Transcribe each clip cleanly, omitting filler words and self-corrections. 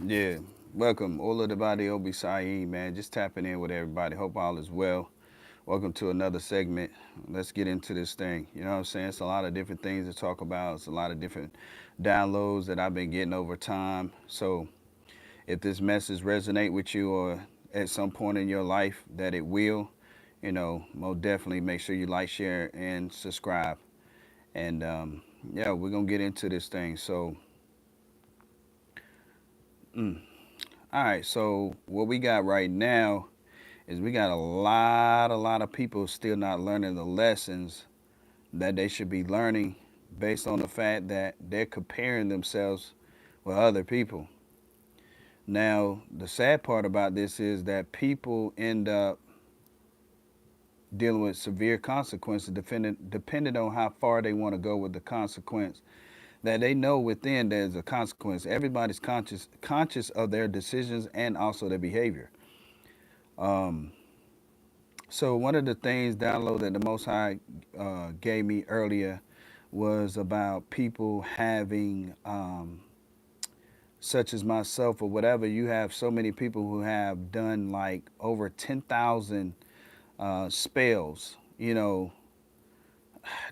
Yeah. Welcome. Olabade Olugbsean, man. Just tapping in with everybody. Hope all is well. Welcome to another segment. Let's get into this thing. You know what I'm saying? It's a lot of different things to talk about. It's a lot of different downloads that I've been getting over time. So if this message resonate with you or at some point in your life that it will, most definitely make sure you like, share, and subscribe. And yeah, we're going to get into this thing. So, all right. So what we got right now is we got a lot of people still not learning the lessons that they should be learning based on the fact that they're comparing themselves with other people. Now, the sad part about this is that people end up dealing with severe consequences depending on how far they want to go with the consequence. That they know within there's a consequence. Everybody's conscious of their decisions and also their behavior. Um, So one of the things download that the Most High gave me earlier was about people having, such as myself or whatever. You have so many people who have done like over 10,000 spells.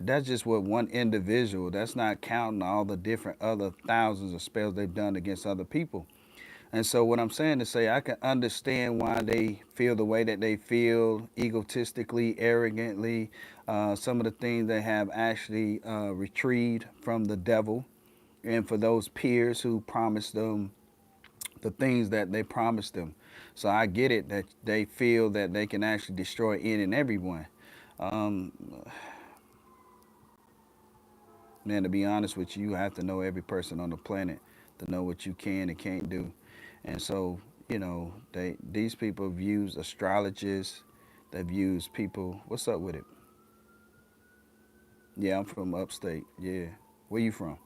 That's just what one individual. That's not counting all the different other thousands of spells they've done against other people. And so, what I'm saying to say, I can understand why they feel the way that they feel, egotistically, arrogantly. Some of the things they have actually retrieved from the devil, and for those peers who promised them the things that they promised them. So I get it that they feel that they can actually destroy any and everyone. Um, Man, to be honest with you, you have to know every person on the planet to know what you can and can't do. And so, these people have used astrologists, they've used people. What's up with it? Yeah, I'm from upstate. Yeah. Where you from?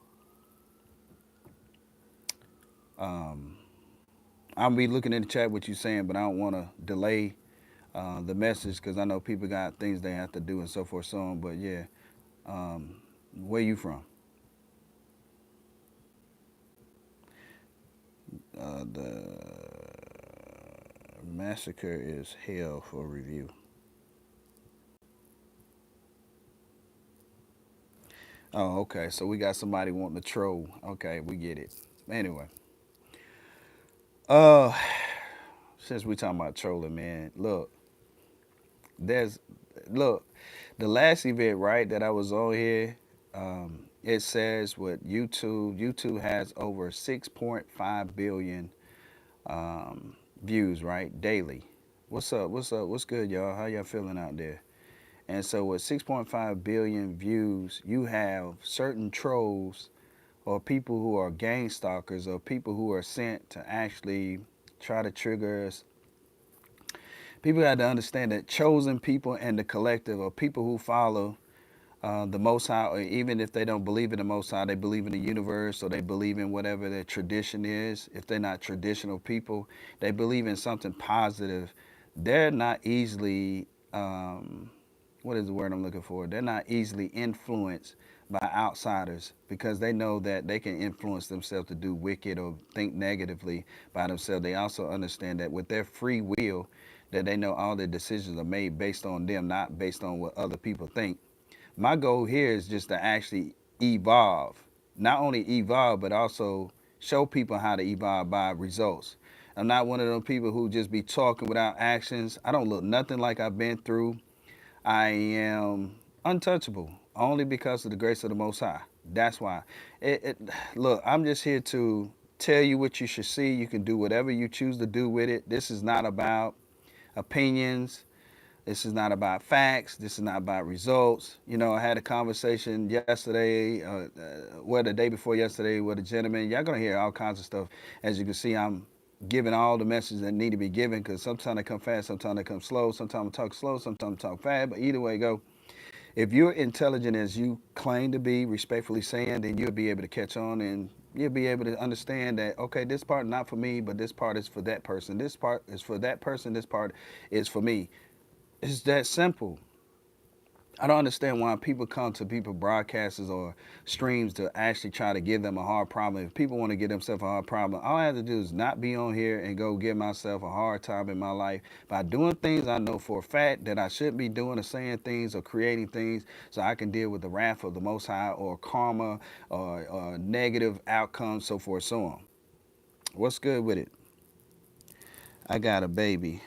Um, I'll be looking in the chat what you're saying, but I don't want to delay the message because I know people got things they have to do and so forth, so on. But yeah, um, where you from? The massacre is hell for review. Oh, okay. So we got somebody wanting to troll. Okay, we get it. Anyway, uh, since we talking about trolling, man, there's look, the last event right that I was on here, it says what YouTube has over 6.5 billion views right daily. What's up? What's up? What's good, y'all? How y'all feeling out there? And so with 6.5 billion views, you have certain trolls or people who are gang stalkers or people who are sent to actually try to trigger us. People got to understand that chosen people and the collective are people who follow the Most High, or even if they don't believe in the Most High, they believe in the universe or they believe in whatever their tradition is. If they're not traditional people, they believe in something positive. They're not easily, what is the word I'm looking for? They're not easily influenced by outsiders because they know that they can influence themselves to do wicked or think negatively by themselves. They also understand that with their free will, that they know all their decisions are made based on them, not based on what other people think. My goal here is just to actually evolve, not only evolve, but also show people how to evolve by results. I'm not one of those people who just be talking without actions. I don't look nothing like I've been through. I am untouchable only because of the grace of the Most High. That's why. Look, I'm just here to tell you what you should see. You can do whatever you choose to do with it. This is not about opinions. This is not about facts. This is not about results. I had a conversation yesterday, the day before yesterday, with a gentleman. Y'all gonna hear all kinds of stuff. As you can see, I'm giving all the messages that need to be given because sometimes they come fast, sometimes they come slow. Sometimes I talk slow, sometimes I talk fast. But either way, go. If you're intelligent as you claim to be, respectfully saying, then you'll be able to catch on and you'll be able to understand that, okay, this part not for me, but this part is for that person. This part is for that person. This part is for me. It's that simple. I don't understand why people come to people broadcasters or streams to actually try to give them a hard problem. If people want to give themselves a hard problem, all I have to do is not be on here and go give myself a hard time in my life by doing things I know for a fact that I shouldn't be doing or saying things or creating things so I can deal with the wrath of the Most High or karma or negative outcomes, so forth, so on. What's good with it? I got a baby.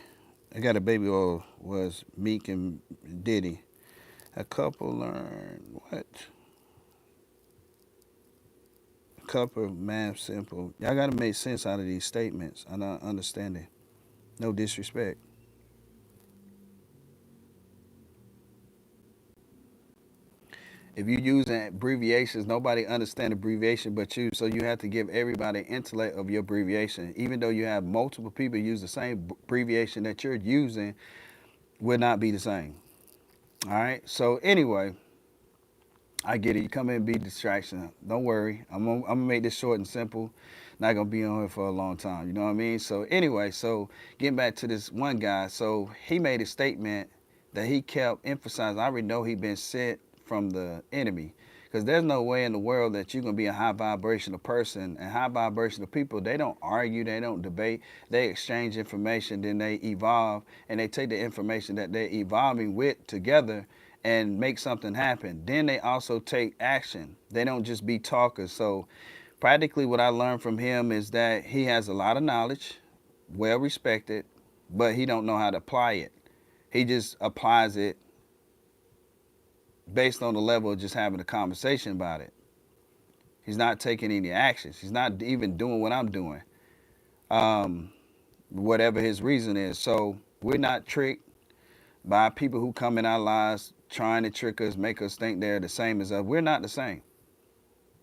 I got a baby oil was Meek and Diddy. A couple learn what? A couple math simple. Y'all gotta make sense out of these statements. I'm not understanding. No disrespect. If you using abbreviations, nobody understand abbreviation but you. So you have to give everybody intellect of your abbreviation. Even though you have multiple people use the same abbreviation that you're using, will not be the same. All right. So anyway, I get it. You come in and be distraction. Don't worry. I'm gonna make this short and simple. Not gonna be on here for a long time. You know what I mean? So anyway, so getting back to this one guy, so he made a statement that he kept emphasizing. I already know he been sent from the enemy. Because there's no way in the world that you're gonna be a high vibrational person, and high vibrational people, they don't argue, they don't debate, they exchange information, then they evolve, and they take the information that they're evolving with together and make something happen. Then they also take action. They don't just be talkers. So practically what I learned from him is that he has a lot of knowledge, well respected, but he don't know how to apply it. He just applies it based on the level of just having a conversation about it. He's not taking any actions. He's not even doing what I'm doing, whatever his reason is. So we're not tricked by people who come in our lives trying to trick us, make us think they're the same as us. We're not the same.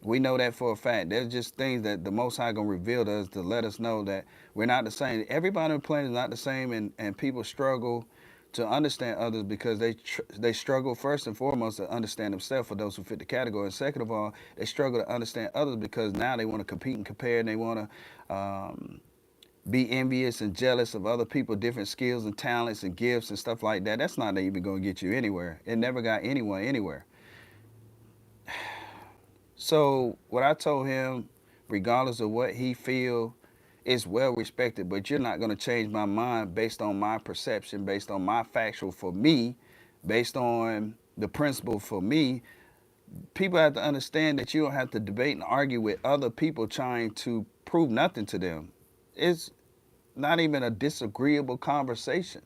We know that for a fact. There's just things that the Most High gonna reveal to us to let us know that we're not the same. Everybody on the planet is not the same, and people struggle to understand others because they struggle first and foremost to understand themselves for those who fit the category. And second of all, they struggle to understand others because now they want to compete and compare, and they want to be envious and jealous of other people, different skills and talents and gifts and stuff like that. That's not even going to get you anywhere. It never got anyone anywhere. So what I told him, regardless of what he feel, is well respected, but you're not going to change my mind based on my perception, based on my factual for me, based on the principle for me. People have to understand that you don't have to debate and argue with other people trying to prove nothing to them. It's not even a disagreeable conversation.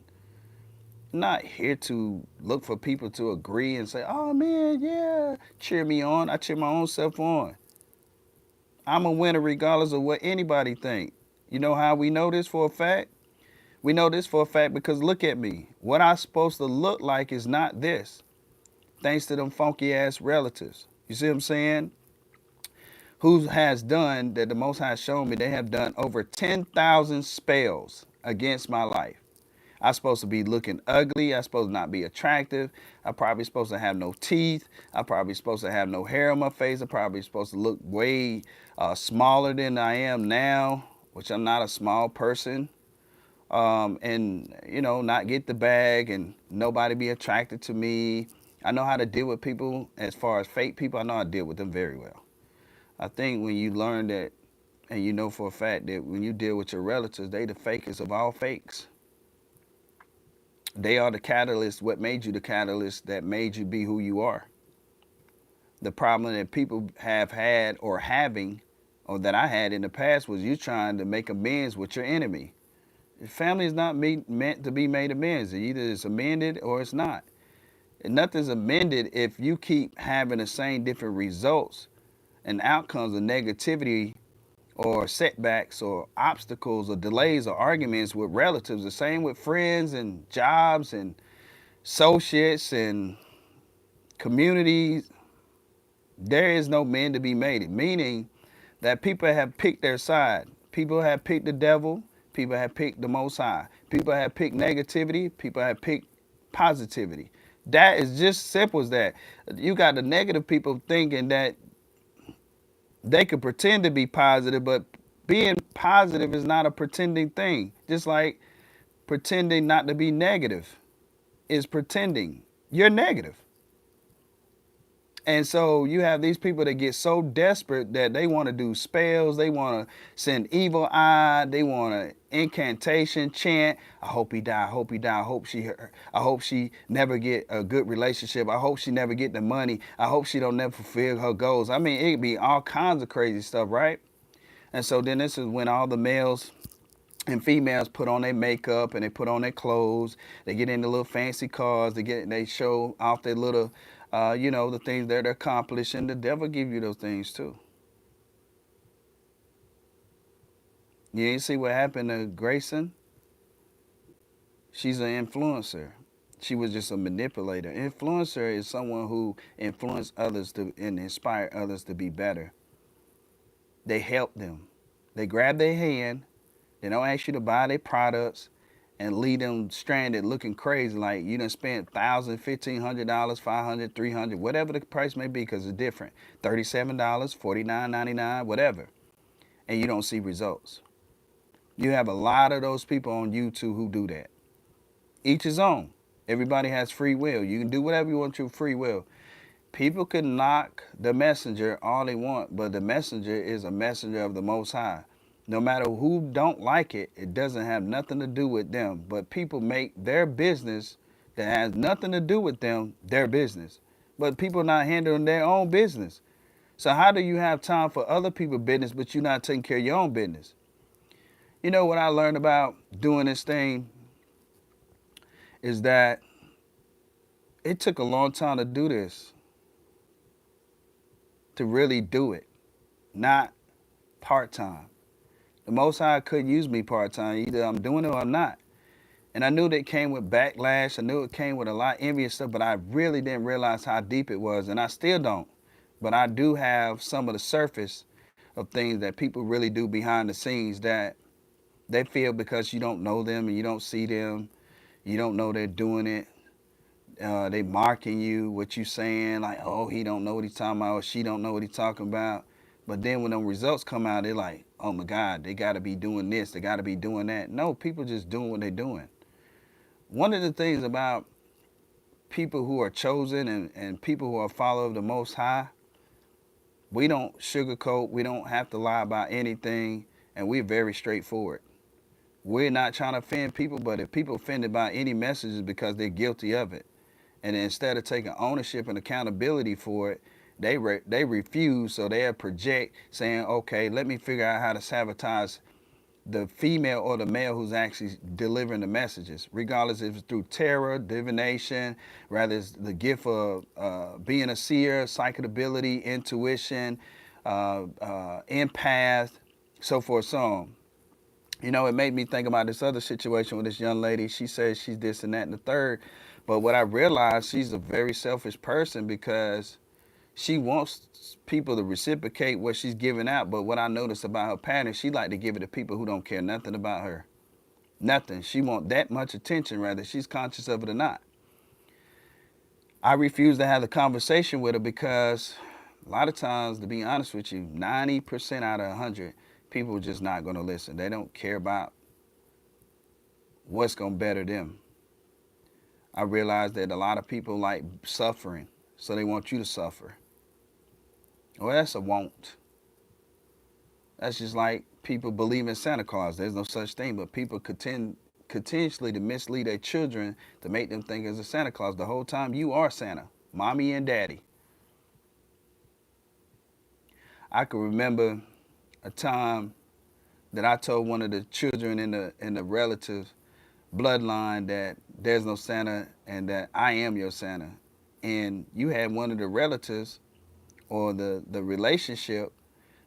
I'm not here to look for people to agree and say, oh man, yeah, cheer me on. I cheer my own self on. I'm a winner regardless of what anybody think. You know how we know this for a fact? We know this for a fact because look at me. What I'm supposed to look like is not this. Thanks to them funky ass relatives. You see what I'm saying? Who has done that the Most High shown me they have done over 10,000 spells against my life. I'm supposed to be looking ugly. I'm supposed to not be attractive. I'm probably supposed to have no teeth. I'm probably supposed to have no hair on my face. I'm probably supposed to look way smaller than I am now, which I'm not a small person. And, you know, not get the bag and nobody be attracted to me. I know how to deal with people. As far as fake people, I know how to deal with them very well. I think when you learn that and you know for a fact that when you deal with your relatives, they the fakest of all fakes. They are the catalyst, what made you the catalyst that made you be who you are. The problem that people have had or having, or that I had in the past, was you trying to make amends with your enemy. Family is not meant to be made amends. Either it's amended or it's not. And nothing's amended if you keep having the same different results and outcomes of negativity or setbacks or obstacles or delays or arguments with relatives. The same with friends and jobs and associates and communities. There is no man to be made. Meaning that people have picked their side. People have picked the devil. People have picked the Most High. People have picked negativity. People have picked positivity. That is just simple as that. You got the negative people thinking that they could pretend to be positive, but being positive is not a pretending thing. Just like pretending not to be negative is pretending. You're negative. And so you have these people that get so desperate that they want to do spells, they want to send evil eye, they want to incantation, chant. I hope he die. I hope he die. I hope she never get a good relationship. I hope she never get the money. I hope she don't never fulfill her goals. I mean, it'd be all kinds of crazy stuff, right? And so then this is when all the males and females put on their makeup and they put on their clothes. They get in the little fancy cars. They show off their little, the things that they're accomplishing. The devil give you those things too. You ain't see what happened to Grayson? She's an influencer. She was just a manipulator. Influencer is someone who influence others to and inspire others to be better. They help them. They grab their hand. They don't ask you to buy their products and leave them stranded looking crazy like you done spent $1,000, $1,500, $500, $300, whatever the price may be, because it's different. $37, $49.99, whatever. And you don't see results. You have a lot of those people on YouTube who do that. Each his own. Everybody has free will. You can do whatever you want to free will. People can knock the messenger all they want, but the messenger is a messenger of the Most High. No matter who don't like it, it doesn't have nothing to do with them. But people make their business that has nothing to do with them their business. But people not handling their own business. So how do you have time for other people's business, but you're not taking care of your own business? You know what I learned about doing this thing is that it took a long time to do this, to really do it, not part-time. The Most High couldn't use me part-time. Either I'm doing it or I'm not. And I knew that it came with backlash. I knew it came with a lot of envy and stuff, but I really didn't realize how deep it was, and I still don't. But I do have some of the surface of things that people really do behind the scenes that they feel because you don't know them and you don't see them, you don't know they're doing it. They marking you, what you saying, like, oh, he don't know what he's talking about, or she don't know what he's talking about. But then when the results come out, they're like, oh my God, they got to be doing this, they got to be doing that. No, people just doing what they're doing. One of the things about people who are chosen and people who are followers of the Most High, we don't sugarcoat, we don't have to lie about anything, and we're very straightforward. We're not trying to offend people, but if people offended by any messages because they're guilty of it, and instead of taking ownership and accountability for it, they refuse, so they'll project saying, okay, let me figure out how to sabotage the female or the male who's actually delivering the messages, regardless if it's through terror, divination, rather it's the gift of being a seer, psychic ability, intuition, empath, so forth, so on. You know, it made me think about this other situation with this young lady. She says she's this and that and the third. But what I realized, she's a very selfish person because she wants people to reciprocate what she's giving out. But what I noticed about her pattern, she like to give it to people who don't care nothing about her. Nothing. She want that much attention, rather she's conscious of it or not. I refuse to have the conversation with her because a lot of times, to be honest with you, 90% out of 100, people are just not going to listen. They don't care about what's going to better them. I realize that a lot of people like suffering, so they want you to suffer. Well, that's a want. That's just like people believe in Santa Claus. There's no such thing, but people continuously to mislead their children to make them think it's a Santa Claus. The whole time you are Santa, mommy and daddy. I can remember a time that I told one of the children in the relative bloodline that there's no Santa and that I am your Santa. And you had one of the relatives or the relationship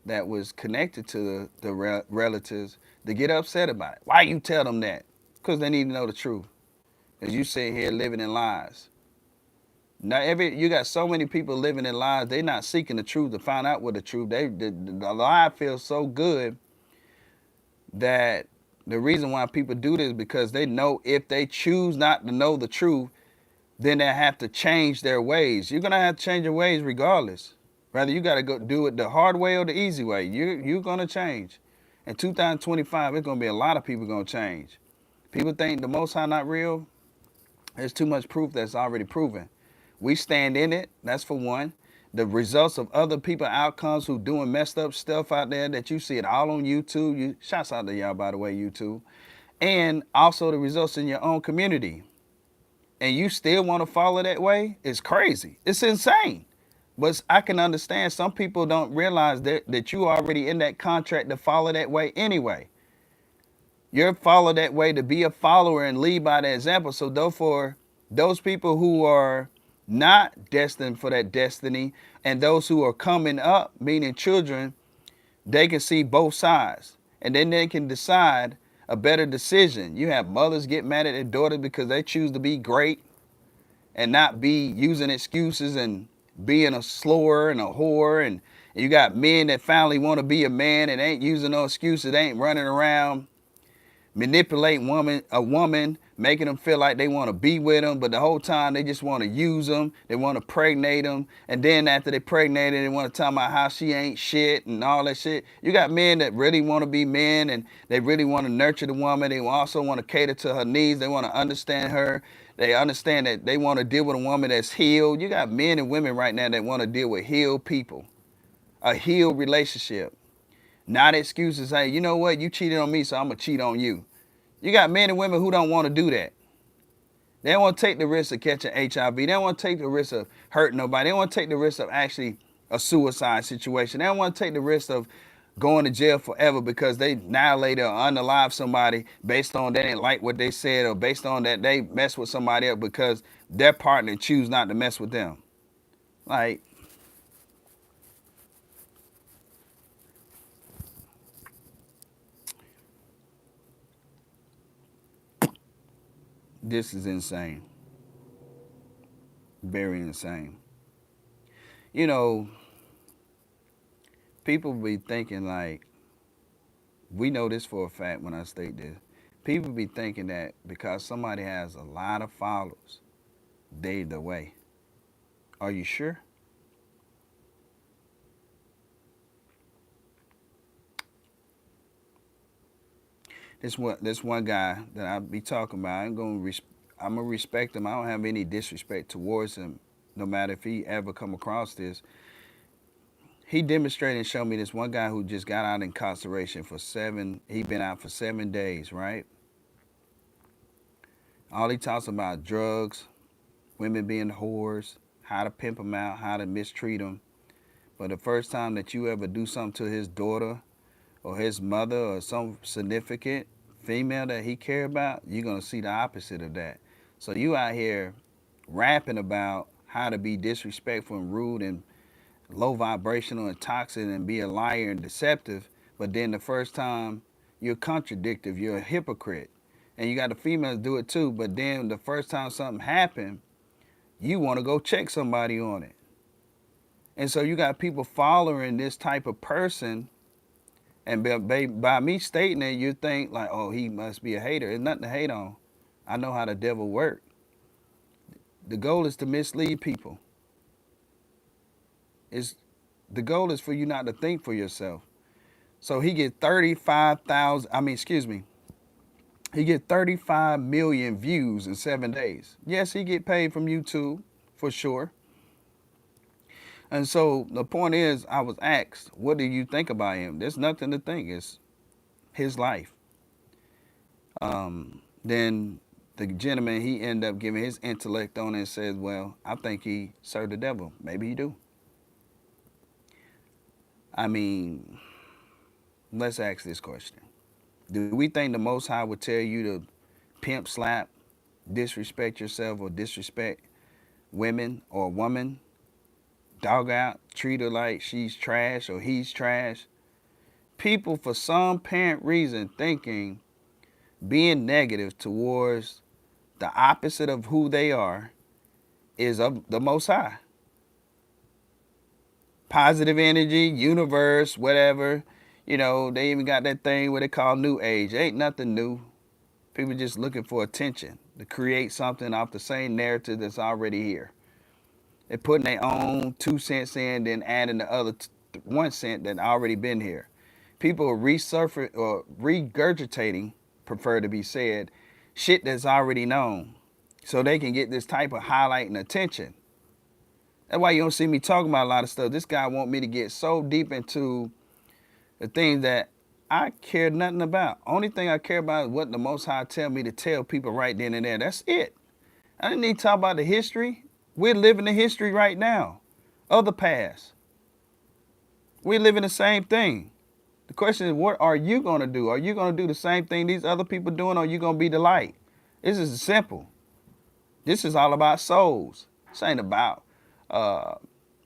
that was connected to the relatives to get upset about it. Why you tell them that? Because they need to know the truth. Because you sit here living in lies. Now you got so many people living in lies, they're not seeking the truth to find out what the truth. The lie feels so good that the reason why people do this is because they know if they choose not to know the truth, then they have to change their ways. You're gonna have to change your ways regardless. Rather, you gotta go do it the hard way or the easy way. You're gonna change. In 2025, it's gonna be a lot of people gonna change. People think the Most High not real. There's too much proof that's already proven. We stand in it, that's for one. the results of other people outcomes who doing messed up stuff out there that you see it all on YouTube. Shouts out to y'all, by the way, YouTube. And also the results in your own community. And you still want to follow that way? It's crazy. It's insane. But I can understand some people don't realize that you already in that contract to follow that way anyway. You're followed that way to be a follower and lead by the example. So therefore, those people who are not destined for that destiny and those who are coming up, meaning children, they can see both sides. And then they can decide a better decision. You have mothers get mad at their daughters because they choose to be great and not be using excuses and being a slower and a whore. And you got men that finally want to be a man and ain't using no excuses. They ain't running around manipulating a woman, making them feel like they want to be with them, but the whole time they just want to use them. They want to pregnate them, and then after they pregnate them, they want to talk about how she ain't shit and all that shit. You got men that really want to be men, and they really want to nurture the woman. They also want to cater to her needs. They want to understand her. They understand that they want to deal with a woman that's healed. You got men and women right now that want to deal with healed people, a healed relationship. Not excuses. Hey, you know what? You cheated on me, so I'm going to cheat on you. You got men and women who don't want to do that. They don't want to take the risk of catching HIV. They don't want to take the risk of hurting nobody. They don't want to take the risk of actually a suicide situation. They don't want to take the risk of going to jail forever because they annihilated or unalive somebody based on they didn't like what they said or based on that they messed with somebody else because their partner choose not to mess with them. Like, this is insane. Very insane. You know, people be thinking like, we know this for a fact when I state this. People be thinking that because somebody has a lot of followers, they the way. Are you sure? This one guy that I be talking about, I'm gonna respect him. I don't have any disrespect towards him, no matter if he ever come across this. He demonstrated and showed me this one guy who just got out of incarceration for he been out for 7 days, right? All he talks about drugs, women being whores, how to pimp them out, how to mistreat them. But the first time that you ever do something to his daughter or his mother or some significant female that he care about, you're going to see the opposite of that. So you out here rapping about how to be disrespectful and rude and low vibrational and toxic and be a liar and deceptive, but then the first time you're contradictive, you're a hypocrite. And you got the females do it too, but then the first time something happened, you want to go check somebody on it. And so you got people following this type of person, and by me stating it, you think like, oh, he must be a hater. There's nothing to hate on. I know how the devil works. The goal is to mislead people. The goal is for you not to think for yourself. So he get 35,000, he get 35 million views in 7 days. Yes, he get paid from YouTube for sure. And so the point is, I was asked, what do you think about him? There's nothing to think. It's his life. Then the gentleman, he ended up giving his intellect on it and said, well, I think he served the devil. Maybe he do. I mean, let's ask this question. Do we think the Most High would tell you to pimp, slap, disrespect yourself or disrespect women or a woman, dog out, treat her like she's trash or he's trash? People, for some apparent reason, thinking being negative towards the opposite of who they are is of the Most High. Positive energy, universe, whatever. You know, they even got that thing what they call New Age. Ain't nothing new. People just looking for attention to create something off the same narrative that's already here. They're putting their own 2 cents in, then adding the other 1 cent that already been here. People are resurfacing or regurgitating, prefer to be said, shit that's already known, so they can get this type of highlight and attention. That's why you don't see me talking about a lot of stuff. This guy want me to get so deep into the things that I care nothing about. Only thing I care about is what the Most High tell me to tell people right then and there. That's it. I didn't need to talk about the history. We're living the history right now of the past. We're living the same thing. The question is, what are you going to do? Are you going to do the same thing these other people doing, or are you going to be the light? This is simple. This is all about souls. This ain't about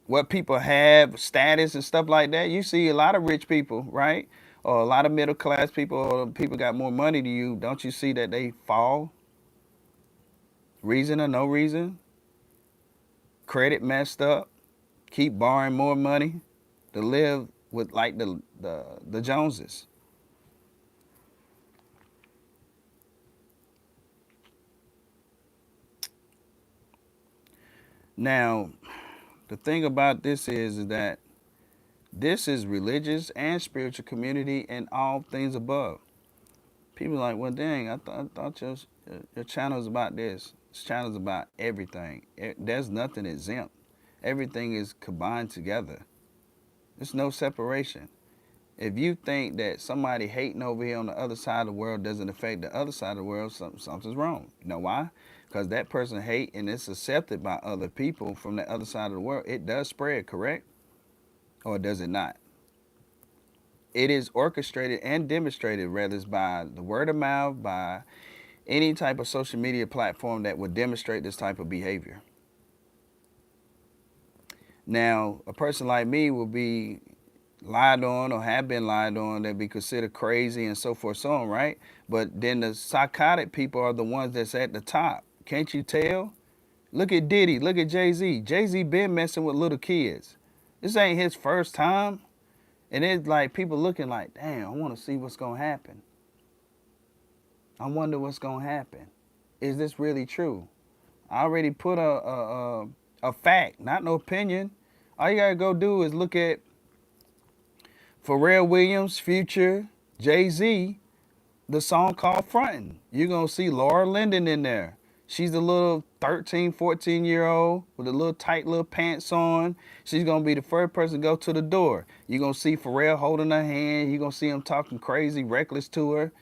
what people have, status and stuff like that. You see a lot of rich people, right? Or a lot of middle class people, or people got more money than you. Don't you see that they fall? Reason or no reason? Credit messed up. Keep borrowing more money to live with like the Joneses. Now, the thing about this is that this is religious and spiritual community and all things above. People are like, well, dang, I thought your channel is about this. This channel is about everything. There's nothing exempt. Everything is combined together. There's no separation. If you think that somebody hating over here on the other side of the world doesn't affect the other side of the world, something's wrong. You know why? Because that person hate and it's accepted by other people from the other side of the world. It does spread, correct? Or does it not? It is orchestrated and demonstrated, whether it's by the word of mouth, by any type of social media platform that would demonstrate this type of behavior. Now, a person like me will be lied on or have been lied on, that be considered crazy and so forth, so on, right? But then the psychotic people are the ones that's at the top. Can't you tell? Look at Diddy, look at Jay-Z. Jay-Z been messing with little kids. This ain't his first time. And it's like people looking like, damn, I want to see what's going to happen. I wonder what's going to happen. Is this really true? I already put a fact, not no opinion. All you got to go do is look at Pharrell Williams, Future, Jay-Z, the song called Frontin'. You're going to see Laura Linden in there. She's a little 13, 14-year-old with a little tight little pants on. She's going to be the first person to go to the door. You're going to see Pharrell holding her hand. You're going to see him talking crazy, reckless to her.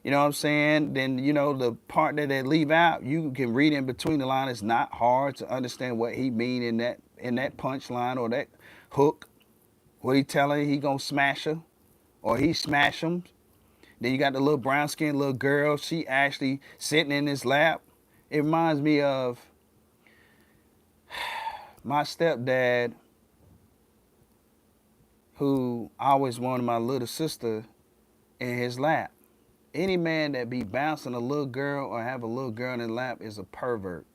You know what I'm saying? Then, you know, the part that they leave out, you can read in between the lines. It's not hard to understand what he mean in that punchline or that hook. What he telling he going to smash her or he smash him. Then you got the little brown skinned little girl. She actually sitting in his lap. It reminds me of my stepdad, who always wanted my little sister in his lap. Any man that be bouncing a little girl or have a little girl in his lap is a pervert.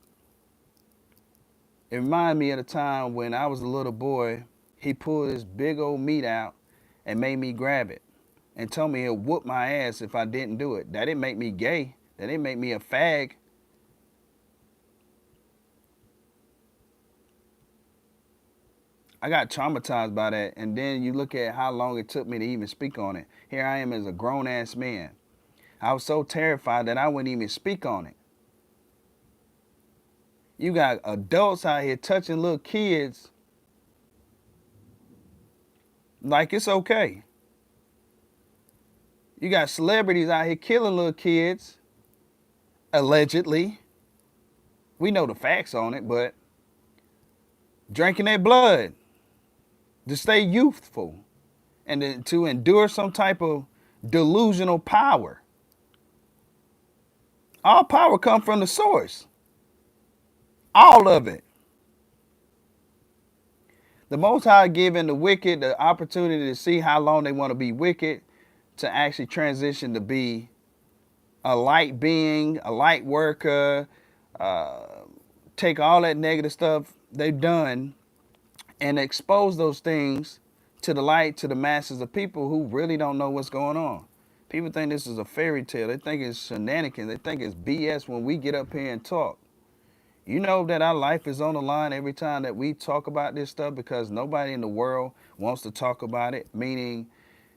It reminds me of the time when I was a little boy, he pulled his big old meat out and made me grab it and told me he'll whoop my ass if I didn't do it. That didn't make me gay. That didn't make me a fag. I got traumatized by that, and then you look at how long it took me to even speak on it. Here I am as a grown-ass man. I was so terrified that I wouldn't even speak on it. You got adults out here touching little kids like it's okay. You got celebrities out here killing little kids, allegedly. We know the facts on it, but drinking their blood to stay youthful and to endure some type of delusional power. All power comes from the source. All of it. The Most High giving the wicked the opportunity to see how long they want to be wicked, to actually transition to be a light being, a light worker, take all that negative stuff they've done and expose those things to the light, to the masses of people who really don't know what's going on. People think this is a fairy tale. They think it's shenanigans. They think it's BS when we get up here and talk. You know that our life is on the line every time that we talk about this stuff, because nobody in the world wants to talk about it, meaning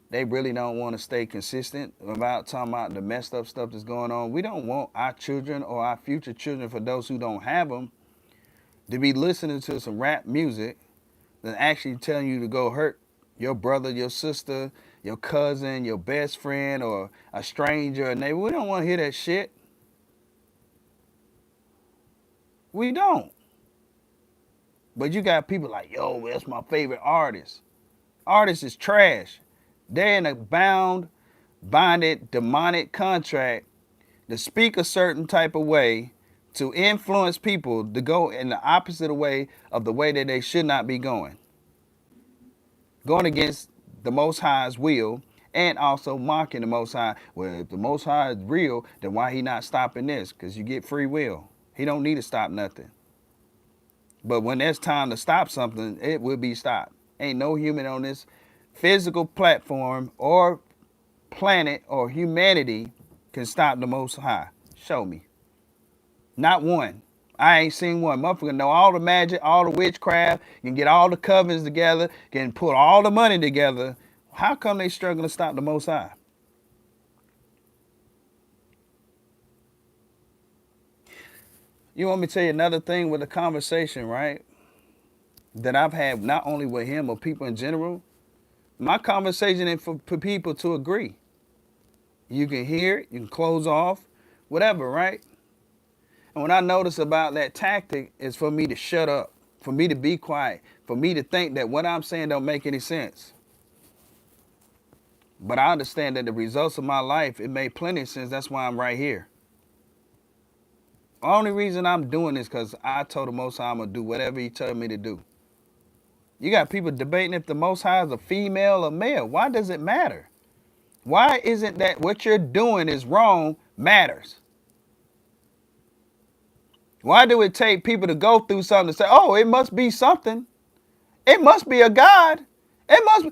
they really don't want to stay consistent about talking about the messed up stuff that's going on. We don't want our children or our future children, for those who don't have them, to be listening to some rap music than actually telling you to go hurt your brother, your sister, your cousin, your best friend, or a stranger, a neighbor. We don't want to hear that shit. We don't. But you got people like, yo, that's my favorite artist. Artist is trash. They're in a bonded, demonic contract to speak a certain type of way to influence people to go in the opposite way of the way that they should not be going. Going against the Most High's will and also mocking the Most High. Well, if the Most High is real, then why he not stopping this? Because you get free will. He don't need to stop nothing. But when there's time to stop something, it will be stopped. Ain't no human on this physical platform or planet or humanity can stop the Most High. Show me. Not one. I ain't seen one. Motherfucker know all the magic, all the witchcraft, can get all the covens together, can put all the money together. How come they struggling to stop the Most High? You want me to tell you another thing with the conversation, right? That I've had not only with him or people in general. My conversation is for people to agree. You can hear it, you can close off, whatever, right? And what I notice about that tactic is for me to shut up, for me to be quiet, for me to think that what I'm saying don't make any sense. But I understand that the results of my life, it made plenty of sense. That's why I'm right here. The only reason I'm doing this because I told the Most High I'm going to do whatever he told me to do. You got people debating if the Most High is a female or male. Why does it matter? Why isn't that what you're doing is wrong matters? Why do it take people to go through something to say, oh, it must be something? It must be a God. It must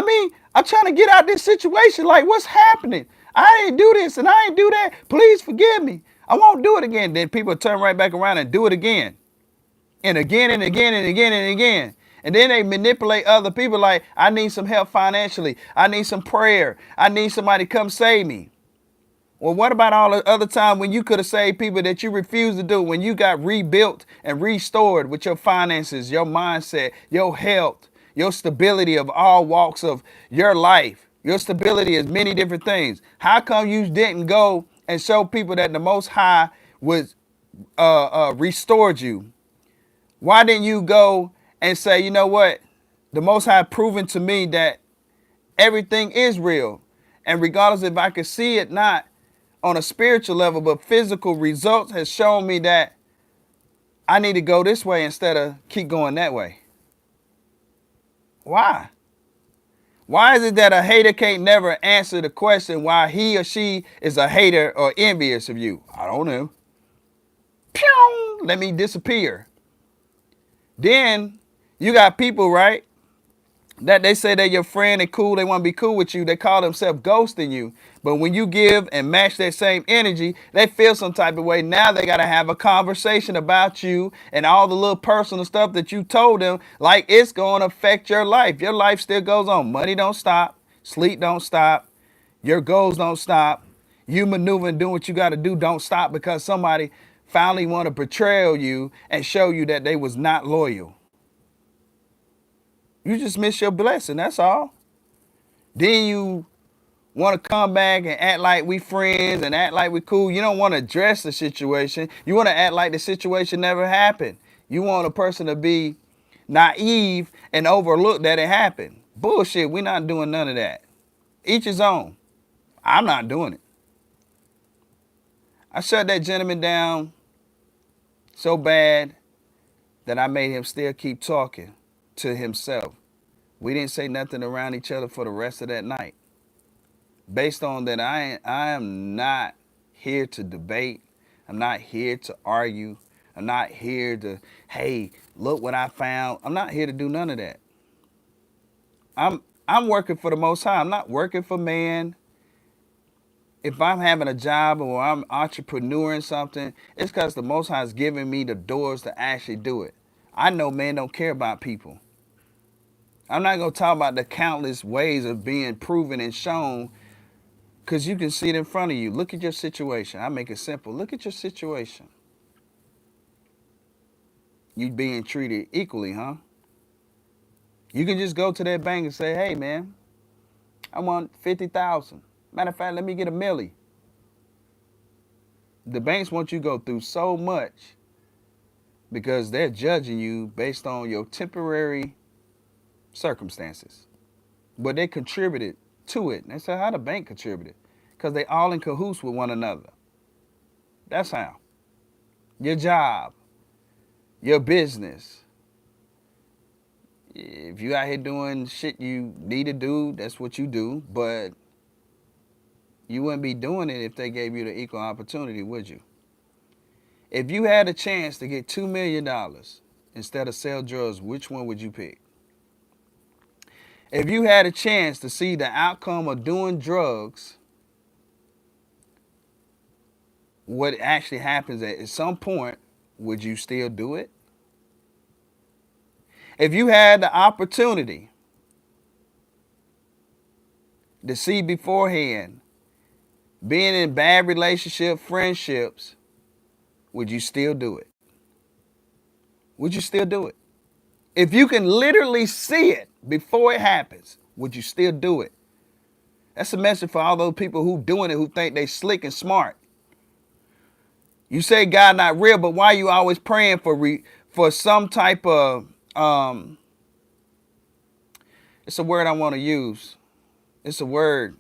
be, I'm trying to get out of this situation. Like, what's happening? I ain't do this and I ain't do that. Please forgive me. I won't do it again. Then people turn right back around and do it again. And again and again and again and again. And then they manipulate other people like, I need some help financially. I need some prayer. I need somebody to come save me. Well, what about all the other time when you could have saved people that you refused to do, when you got rebuilt and restored with your finances, your mindset, your health, your stability of all walks of your life? Your stability is many different things. How come you didn't go and show people that the Most High was restored you? Why didn't you go and say, you know what? The Most High proven to me that everything is real. And regardless if I could see it not on a spiritual level, but physical results has shown me that I need to go this way instead of keep going that way. Why? Why is it that a hater can't never answer the question why he or she is a hater or envious of you? I don't know. Pew! Let me disappear. Then you got people, right, that they say they're your friend and cool, they want to be cool with you. They call themselves ghosting you. But when you give and match that same energy, they feel some type of way. Now they got to have a conversation about you and all the little personal stuff that you told them, like it's going to affect your life. Your life still goes on. Money don't stop. Sleep don't stop. Your goals don't stop. You maneuver and doing what you got to do don't stop because somebody finally want to betray you and show you that they was not loyal. You just miss your blessing, that's all. Then you want to come back and act like we friends and act like we cool. You don't want to address the situation. You want to act like the situation never happened. You want a person to be naive and overlook that it happened. Bullshit, we're not doing none of that. Each his own. I'm not doing it. I shut that gentleman down so bad that I made him still keep talking to himself. We didn't say nothing around each other for the rest of that night. Based on that, I am not here to debate. I'm not here to argue. I'm not here to, hey, look what I found. I'm not here to do none of that. I'm working for the Most High. I'm not working for man. If I'm having a job or I'm entrepreneuring something, it's because the Most High is giving me the doors to actually do it. I know man don't care about people. I'm not going to talk about the countless ways of being proven and shown because you can see it in front of you. Look at your situation. I make it simple. Look at your situation. You being treated equally, huh? You can just go to that bank and say, hey man, I want 50,000. Matter of fact, let me get a milli. The banks want you to go through so much because they're judging you based on your temporary circumstances. But they contributed to it. And they said, how the bank contributed? Because they all in cahoots with one another. That's how. Your job, your business. If you out here doing shit you need to do, that's what you do. But you wouldn't be doing it if they gave you the equal opportunity, would you? If you had a chance to get $2 million instead of sell drugs, which one would you pick? If you had a chance to see the outcome of doing drugs, what actually happens at some point, would you still do it? If you had the opportunity to see beforehand being in bad relationship, friendships, would you still do it? Would you still do it? If you can literally see it before it happens, would you still do it? That's a message for all those people who doing it, who think they slick and smart. You say God not real, but why are you always praying for some type of it's a word I want to use. It's a word,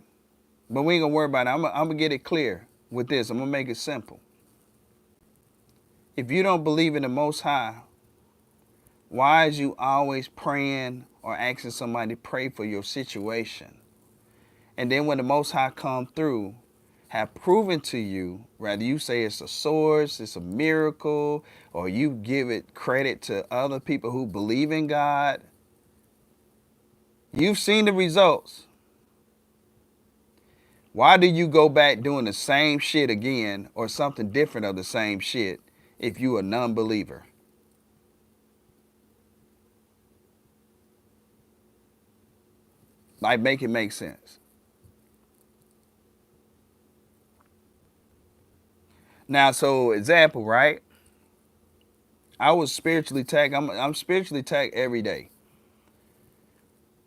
but we ain't gonna worry about it. I'm gonna get it clear with this. I'm gonna make it simple. If you don't believe in the Most High, why is you always praying or asking somebody to pray for your situation? And then when the Most High come through, have proven to you, whether you say it's a source, it's a miracle, or you give it credit to other people who believe in God, you've seen the results. Why do you go back doing the same shit again or something different of the same shit if you a non-believer? Like, make it make sense. Now, so example, right? I was spiritually attacked. I'm spiritually attacked every day.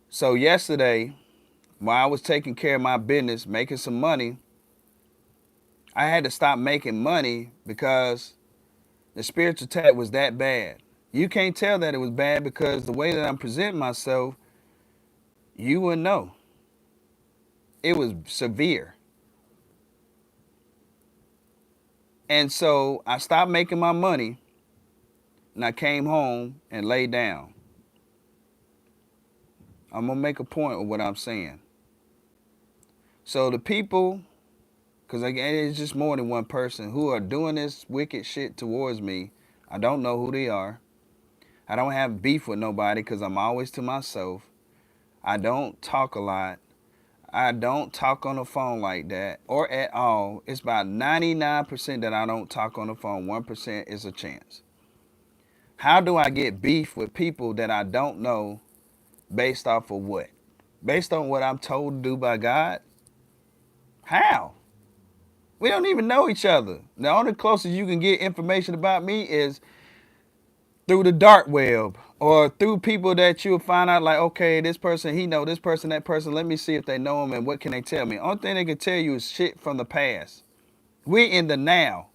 So yesterday, while I was taking care of my business, making some money, I had to stop making money because the spiritual attack was that bad. You can't tell that it was bad because the way that I'm presenting myself, you wouldn't know. It was severe. And so I stopped making my money and I came home and laid down. I'm going to make a point of what I'm saying. So the people, because again, it's just more than one person who are doing this wicked shit towards me. I don't know who they are. I don't have beef with nobody because I'm always to myself. I don't talk a lot. I don't talk on the phone like that or at all. It's about 99% that I don't talk on the phone. 1% is a chance. How do I get beef with people that I don't know based off of what? Based on what I'm told to do by God? How? We don't even know each other. The only closest you can get information about me is through the dark web or through people that you'll find out like, okay, this person, he know this person, that person. Let me see if they know him and what can they tell me. Only thing they can tell you is shit from the past. We're in the now.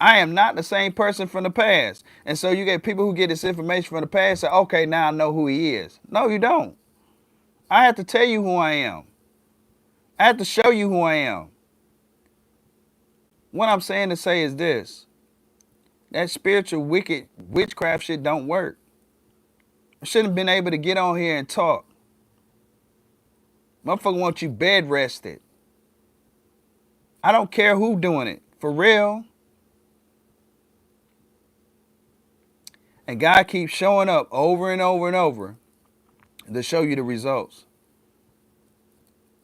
I am not the same person from the past. And so you get people who get this information from the past say, okay, now I know who he is. No, you don't. I have to tell you who I am. I have to show you who I am. What I'm saying to say is this. That spiritual wicked witchcraft shit don't work. I shouldn't have been able to get on here and talk. Motherfucker want you bed rested. I don't care who doing it. For real. And God keeps showing up over and over and over to show you the results.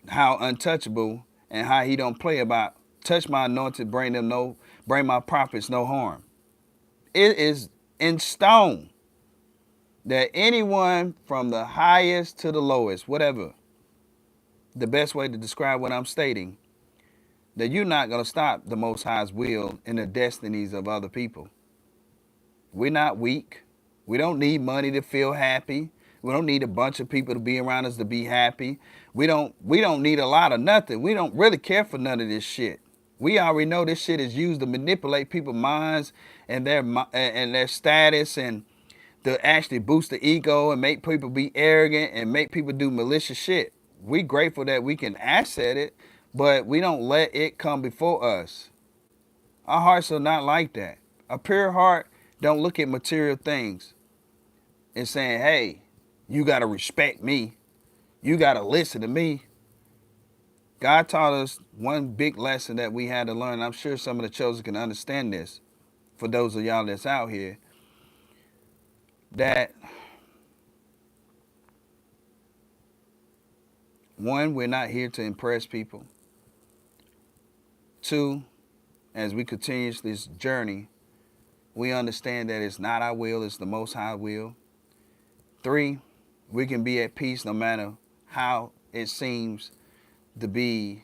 How untouchable and how he don't play about touch my anointed, bring my prophets no harm. It is in stone that anyone from the highest to the lowest, whatever, the best way to describe what I'm stating, that you're not going to stop the Most High's will and the destinies of other people. We're not weak. We don't need money to feel happy. We don't need a bunch of people to be around us to be happy. We don't need a lot of nothing. We don't really care for none of this shit. We already know this shit is used to manipulate people's minds and their status, and to actually boost the ego and make people be arrogant and make people do malicious shit. We grateful that we can access it, but we don't let it come before us. Our hearts are not like that. A pure heart don't look at material things and saying, hey, you got to respect me. You got to listen to me. God taught us one big lesson that we had to learn. I'm sure some of the chosen can understand this. For those of y'all that's out here, that one, we're not here to impress people. Two, as we continue this journey, we understand that it's not our will, it's the Most High will. Three, we can be at peace no matter how it seems to be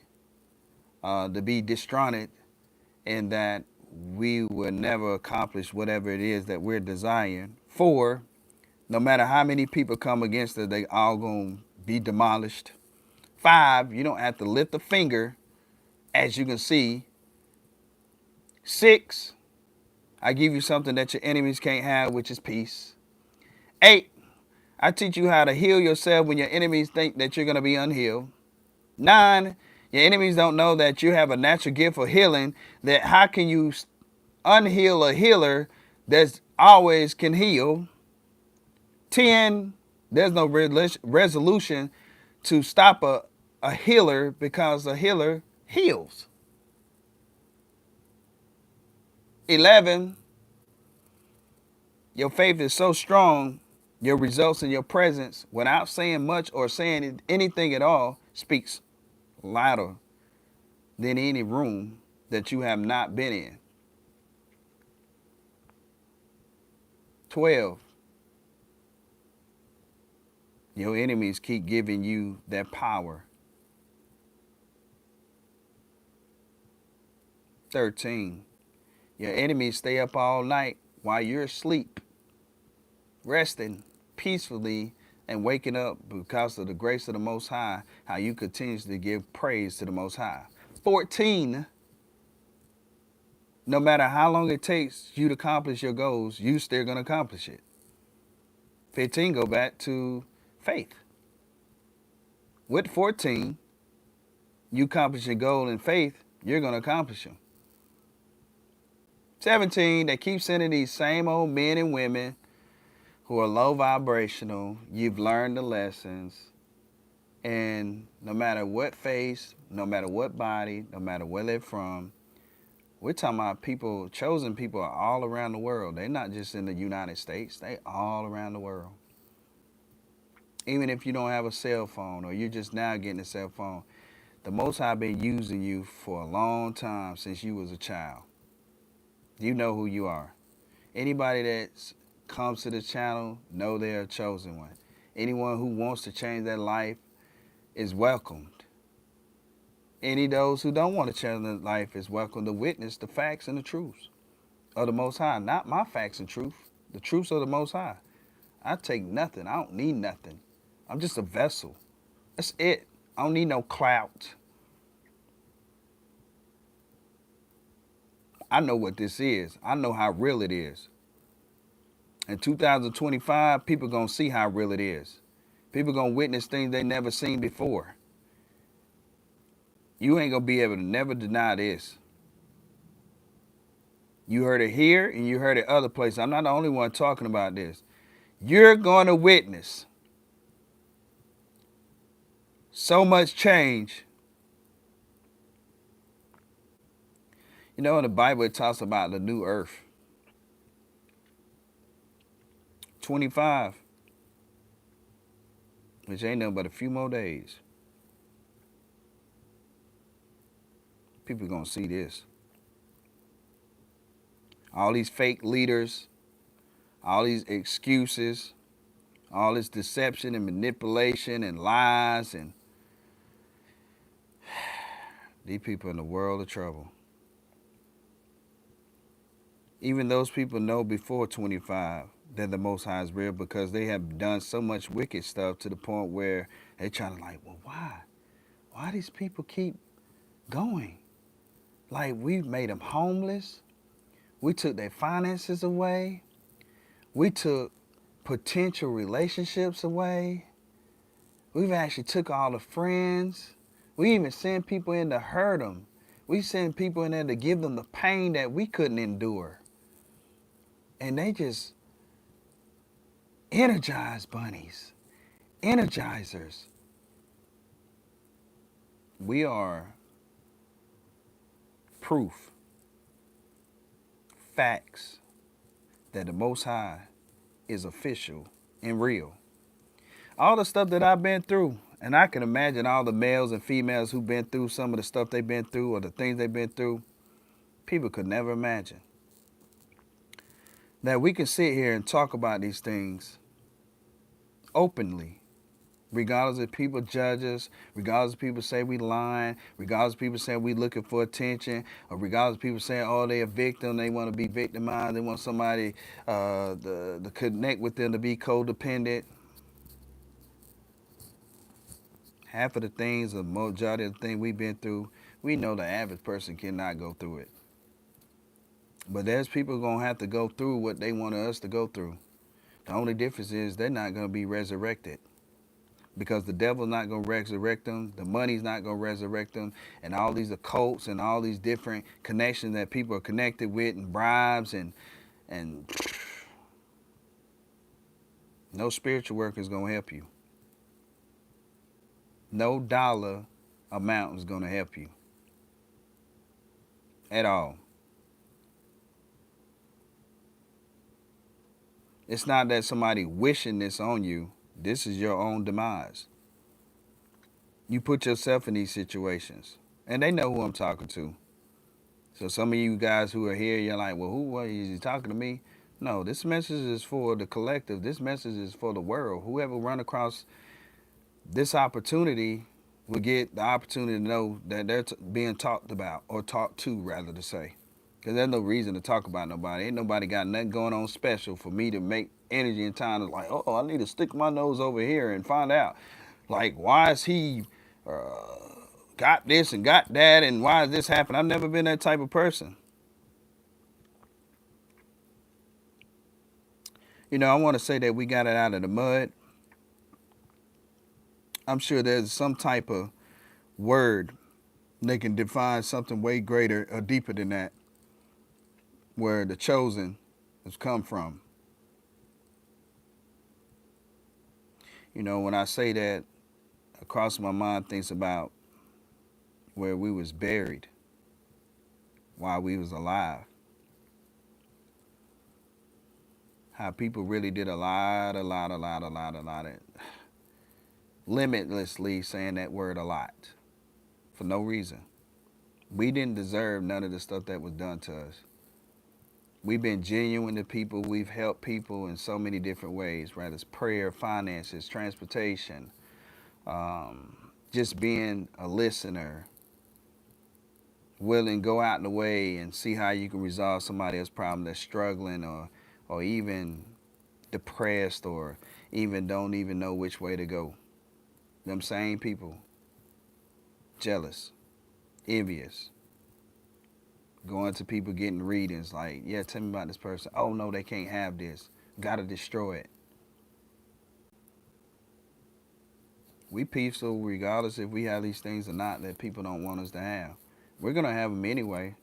distraught, and that we will never accomplish whatever it is that we're desiring. Four, no matter how many people come against us, they all gonna be demolished. Five, you don't have to lift a finger, as you can see. Six, I give you something that your enemies can't have, which is peace. Eight, I teach you how to heal yourself when your enemies think that you're gonna be unhealed. Nine, your enemies don't know that you have a natural gift for healing, that how can you unheal a healer that always can heal. 10, there's no resolution to stop a healer because a healer heals. 11, your faith is so strong, your results in your presence, without saying much or saying anything at all, speaks louder than any room that you have not been in. 12, your enemies keep giving you their power. 13, your enemies stay up all night while you're asleep, resting peacefully and waking up because of the grace of the Most High, how you continuously give praise to the Most High. 14, no matter how long it takes you to accomplish your goals, you still going to accomplish it. 15, go back to faith. With 14, you accomplish your goal in faith, you're going to accomplish them. 17, they keep sending these same old men and women who are low vibrational. You've learned the lessons. And no matter what face, no matter what body, no matter where they're from, we're talking about people, chosen people are all around the world. They're not just in the United States. They all around the world. Even if you don't have a cell phone or you're just now getting a cell phone, the Most High been using you for a long time since you was a child. You know who you are. Anybody that comes to the channel know they're a chosen one. Anyone who wants to change their life is welcomed. Any of those who don't want to change their life is welcome to witness the facts and the truths of the Most High. Not my facts and truth, the truths of the Most High. I take nothing. I don't need nothing. I'm just a vessel. That's it. I don't need no clout. I know what this is. I know how real it is. In 2025, people going to see how real it is. People going to witness things they never seen before. You ain't going to be able to never deny this. You heard it here and you heard it other places. I'm not the only one talking about this. You're going to witness so much change. You know, in the Bible, it talks about the new earth. 25, which ain't nothing but a few more days. People gonna see this. All these fake leaders, all these excuses, all this deception and manipulation and lies, and these people in the world of trouble. Even those people know before 25 that the Most High is real because they have done so much wicked stuff to the point where they trying to like, well, why? Why these people keep going? Like, we've made them homeless. We took their finances away. We took potential relationships away. We've actually took all the friends. We even send people in to hurt them. We send people in there to give them the pain that we couldn't endure. And they just energize bunnies, energizers. We are proof, facts that the Most High is official and real. All the stuff that I've been through, and I can imagine all the males and females who've been through some of the stuff they've been through or the things they've been through, people could never imagine. That we can sit here and talk about these things openly, regardless if people judge us, regardless if people say we lying, regardless if people say we looking for attention, or regardless if people saying, oh, they're a victim, they want to be victimized, they want somebody to connect with them to be codependent. Half of the things, the majority of the things we've been through, we know the average person cannot go through it. But there's people going to have to go through what they want us to go through. The only difference is they're not going to be resurrected. Because the devil's not going to resurrect them, the money's not going to resurrect them, and all these occults and all these different connections that people are connected with and bribes and no spiritual work is going to help you. No dollar amount is going to help you at all. It's not that somebody wishing this on you. This is your own demise. You put yourself in these situations. And they know who I'm talking to. So some of you guys who are here, you're like, well, who is he talking to me? No, this message is for the collective. This message is for the world. Whoever run across this opportunity will get the opportunity to know that they're being talked about, or talked to, rather to say. Because there's no reason to talk about nobody. Ain't nobody got nothing going on special for me to make energy and time to like, oh, I need to stick my nose over here and find out. Like, why is he got this and got that, and why is this happening? I've never been that type of person. You know, I want to say that we got it out of the mud. I'm sure there's some type of word they can define something way greater or deeper than that, where the chosen has come from. You know, when I say that, across my mind thinks about where we was buried while we was alive. How people really did a lot of limitlessly saying that word a lot for no reason. We didn't deserve none of the stuff that was done to us. We've been genuine to people. We've helped people in so many different ways, whether it's prayer, finances, transportation, just being a listener, willing to go out in the way and see how you can resolve somebody else's problem that's struggling or even depressed or even don't even know which way to go. Them same people, jealous, envious, going to people getting readings like, yeah, tell me about this person. Oh, no, they can't have this. Got to destroy it. We peaceful regardless if we have these things or not that people don't want us to have. We're going to have them anyway.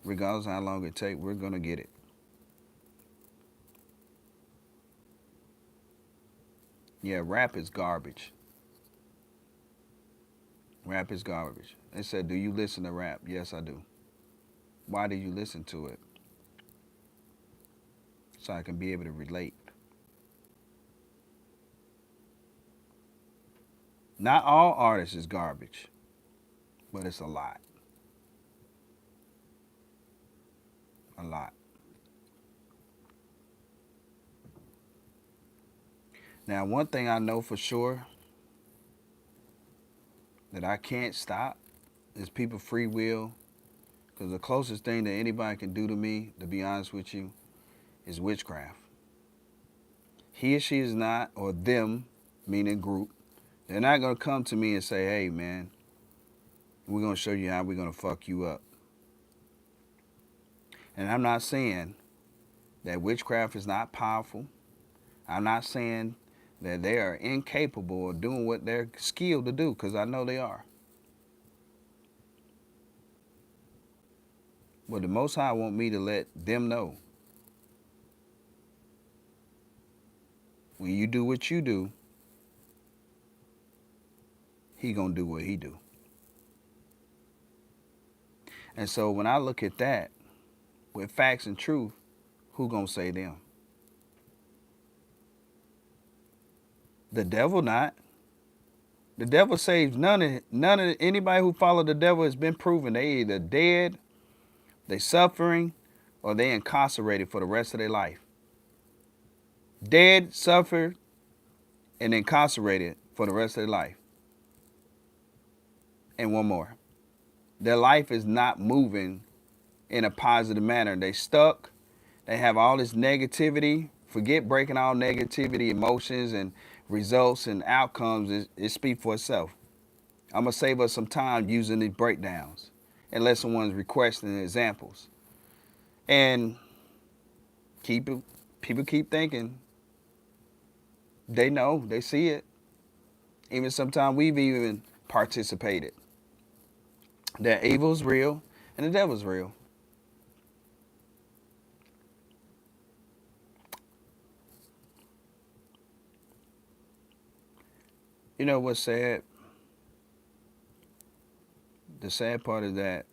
Regardless of how long it takes, we're going to get it. Yeah, rap is garbage. Rap is garbage. They said, do you listen to rap? Yes, I do. Why do you listen to it? So I can be able to relate. Not all artists is garbage, but it's a lot. A lot. Now, one thing I know for sure that I can't stop is people free will Because the closest thing that anybody can do to me, to be honest with you, is witchcraft. He or she is not, or them, meaning group, they're not going to come to me and say, hey, man, we're going to show you how we're going to fuck you up. And I'm not saying that witchcraft is not powerful. I'm not saying that they are incapable of doing what they're skilled to do, because I know they are. But the Most High want me to let them know, when you do what you do, he gonna do what he do. And so when I look at that with facts and truth, who gonna say them? The devil not. The devil saves none of anybody who follow the devil has been proven they either dead, they suffering, or they incarcerated for the rest of their life. Dead, suffered, and incarcerated for the rest of their life. And one more. Their life is not moving in a positive manner. They stuck. They have all this negativity. Forget breaking all negativity, emotions, and results and outcomes. It speaks for itself. I'm going to save us some time using these breakdowns unless someone's requesting examples. And people keep thinking they know, they see it. Even sometimes we've even participated. That evil's real and the devil's real. You know what's sad? The sad part is that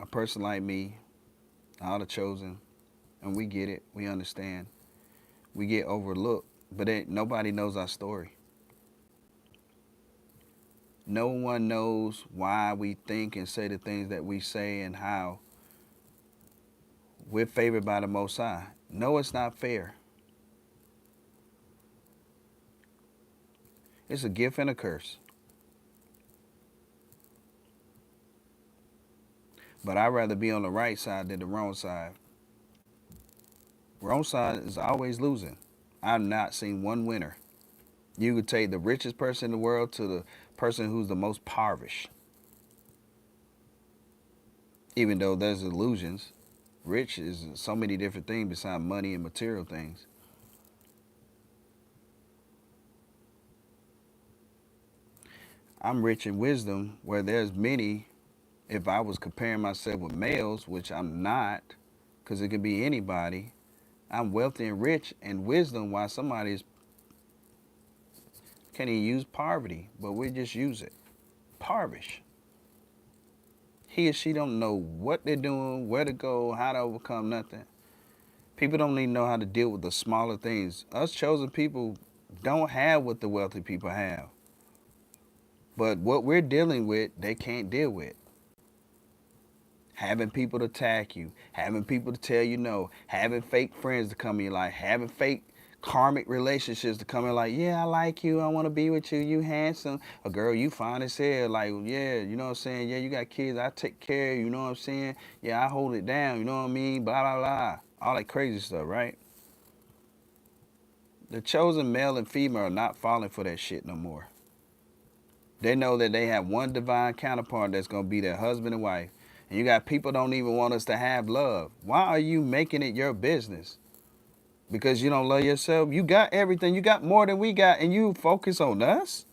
a person like me, all the chosen, and we get it, we understand, we get overlooked, but nobody knows our story. No one knows why we think and say the things that we say and how we're favored by the Most High. No, it's not fair. It's a gift and a curse. But I'd rather be on the right side than the wrong side. Wrong side is always losing. I've not seen one winner. You could take the richest person in the world to the person who's the most impoverished. Even though there's illusions, rich is so many different things besides money and material things. I'm rich in wisdom where there's many. If I was comparing myself with males, which I'm not, because it could be anybody, I'm wealthy and rich in wisdom while somebody can't even use poverty, but we just use it. Impoverished. He or she don't know what they're doing, where to go, how to overcome nothing. People don't even know how to deal with the smaller things. Us chosen people don't have what the wealthy people have. But what we're dealing with, they can't deal with. Having people to attack you, having people to tell you no, having fake friends to come in your life, having fake karmic relationships to come in like, yeah, I like you, I want to be with you, you handsome. A girl, you fine as hell, like, yeah, you know what I'm saying? Yeah, you got kids, I take care of you, you know what I'm saying? Yeah, I hold it down, you know what I mean? Blah, blah, blah. All that crazy stuff, right? The chosen male and female are not falling for that shit no more. They know that they have one divine counterpart that's going to be their husband and wife. And you got people don't even want us to have love. Why are you making it your business? Because you don't love yourself? You got everything. You got more than we got, and you focus on us?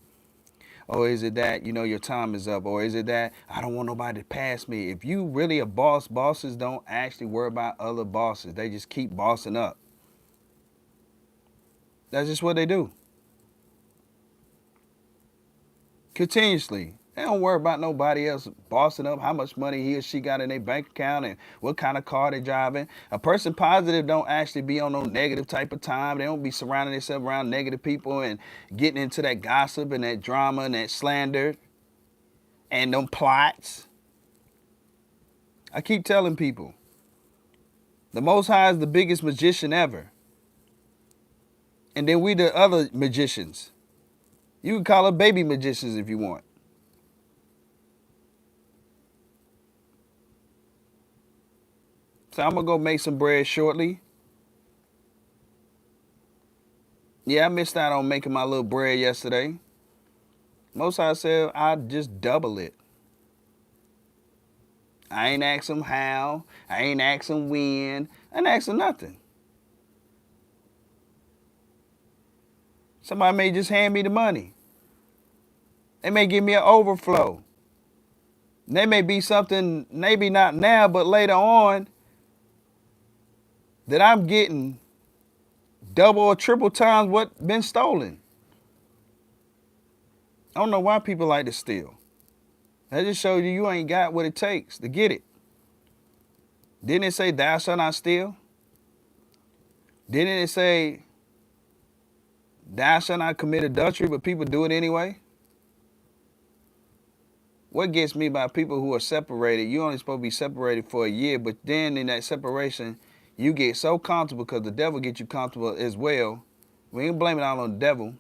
Or is it that, you know, your time is up? Or is it that I don't want nobody to pass me? If you really a boss, bosses don't actually worry about other bosses. They just keep bossing up. That's just what they do. Continuously. They don't worry about nobody else bossing up how much money he or she got in their bank account and what kind of car they're driving. A person positive don't actually be on no negative type of time. They don't be surrounding themselves around negative people and getting into that gossip and that drama and that slander and them plots. I keep telling people, the Most High is the biggest magician ever. And then we the other magicians. You can call us baby magicians if you want. So I'm gonna go make some bread shortly. Yeah, I missed out on making my little bread yesterday. Most High said I'd just double it. I ain't ask him how. I ain't ask him when. I ain't ask him nothing. Somebody may just hand me the money. They may give me an overflow. They may be something, maybe not now, but later on, that I'm getting double or triple times what been stolen. I don't know why people like to steal. That just shows you you ain't got what it takes to get it. Didn't it say thou shalt not steal? Didn't it say thou shalt not commit adultery, but people do it anyway? What gets me about people who are separated, you only supposed to be separated for a year, but then in that separation, you get so comfortable because the devil gets you comfortable as well. We ain't blaming it all on the devil.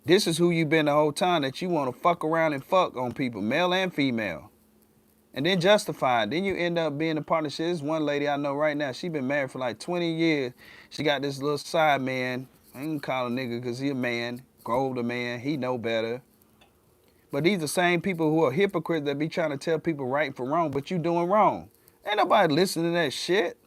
This is who you've been the whole time, that you want to fuck around and fuck on people, male and female. And then justify it. Then you end up being a partnership. This one lady I know right now, she been married for like 20 years. She got this little side man. I ain't gonna call him nigga because he a man, older man. He know better. But these are the same people who are hypocrites that be trying to tell people right from wrong, but you doing wrong. Ain't nobody listening to that shit.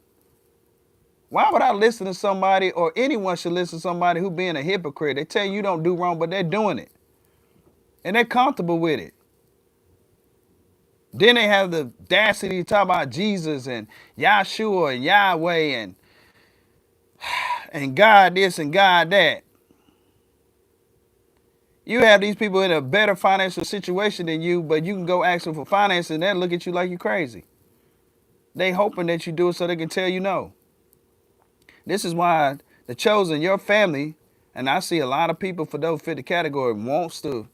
Why would I listen to somebody, or anyone should listen to somebody who being a hypocrite? They tell you don't do wrong, but they're doing it. And they're comfortable with it. Then they have the audacity to talk about Jesus and Yahshua and Yahweh and God this and God that. You have these people in a better financial situation than you, but you can go ask them for financing and they'll look at you like you're crazy. They hoping that you do it so they can tell you no. This is why the chosen, your family, and I see a lot of people for those fit the category, wants to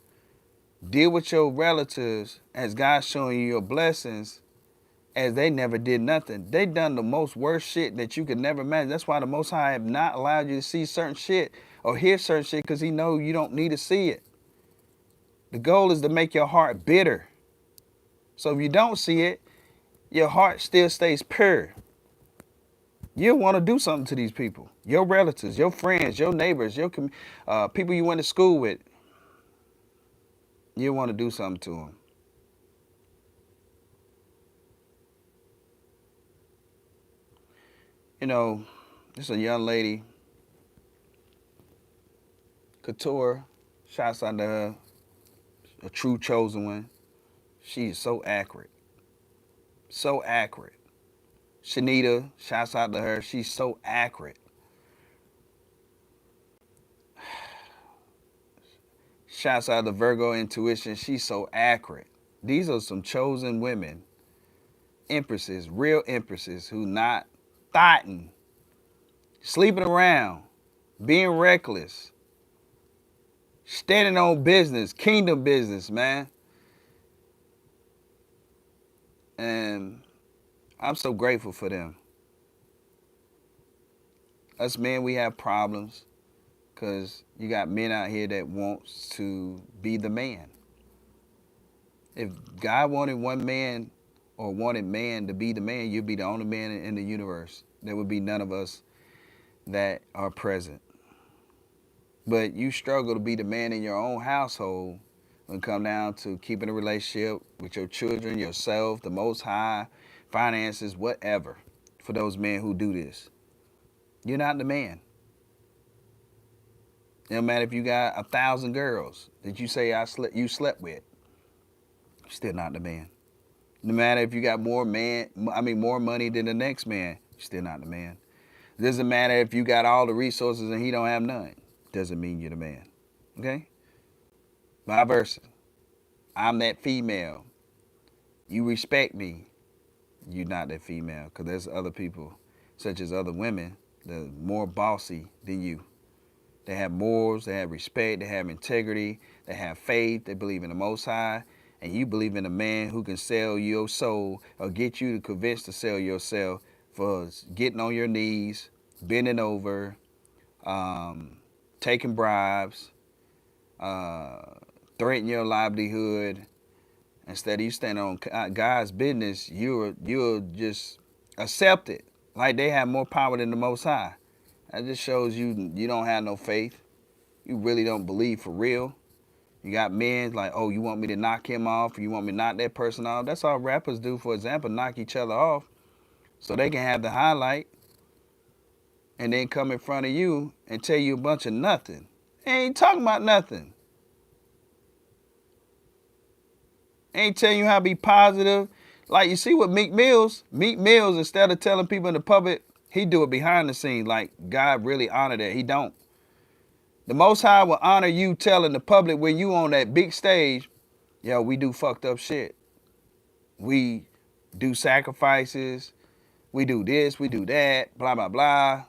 deal with your relatives as God's showing you your blessings, as they never did nothing. They done the most worst shit that you could never imagine. That's why the Most High have not allowed you to see certain shit or hear certain shit, because he know you don't need to see it. The goal is to make your heart bitter. So if you don't see it, your heart still stays pure. You want to do something to these people, your relatives, your friends, your neighbors, your people you went to school with. You want to do something to them. You know, this is a young lady, Couture, shouts out to her, a true chosen one. She is so accurate. So accurate. Shanita, shouts out to her. She's so accurate. Shouts out to Virgo Intuition. She's so accurate. These are some chosen women, empresses, real empresses, who not thotting, sleeping around, being reckless, standing on business, kingdom business, man. And I'm so grateful for them. Us men, we have problems because you got men out here that wants to be the man. If God wanted one man or wanted man to be the man, you'd be the only man in the universe. There would be none of us that are present. But you struggle to be the man in your own household when it comes down to keeping a relationship with your children, yourself, the Most High, finances, whatever, for those men who do this. You're not the man. It don't matter if you got 1,000 girls that you say you slept with. You're still not the man. No matter if you got more money than the next man, you're still not the man. It doesn't matter if you got all the resources and he don't have none. Doesn't mean you're the man. Okay? Vice versa. I'm that female. You respect me. You're not that female, because there's other people, such as other women, that are more bossy than you. They have morals, they have respect, they have integrity, they have faith, they believe in the Most High, and you believe in a man who can sell your soul or get you to convince to sell yourself for getting on your knees, bending over, taking bribes, threatening your livelihood. Instead of you standing on God's business, you'll just accept it like they have more power than the Most High. That just shows you don't have no faith. You really don't believe for real. You got men like, oh, you want me to knock him off, or you want me to knock that person off. That's all rappers do, for example, knock each other off so they can have the highlight and then come in front of you and tell you a bunch of nothing. They ain't talking about nothing. Ain't telling you how to be positive. Like you see with Meek Mills, instead of telling people in the public, he do it behind the scenes. Like God really honored that. He don't. The Most High will honor you telling the public when you on that big stage, yo, we do fucked up shit. We do sacrifices. We do this, we do that, blah, blah, blah.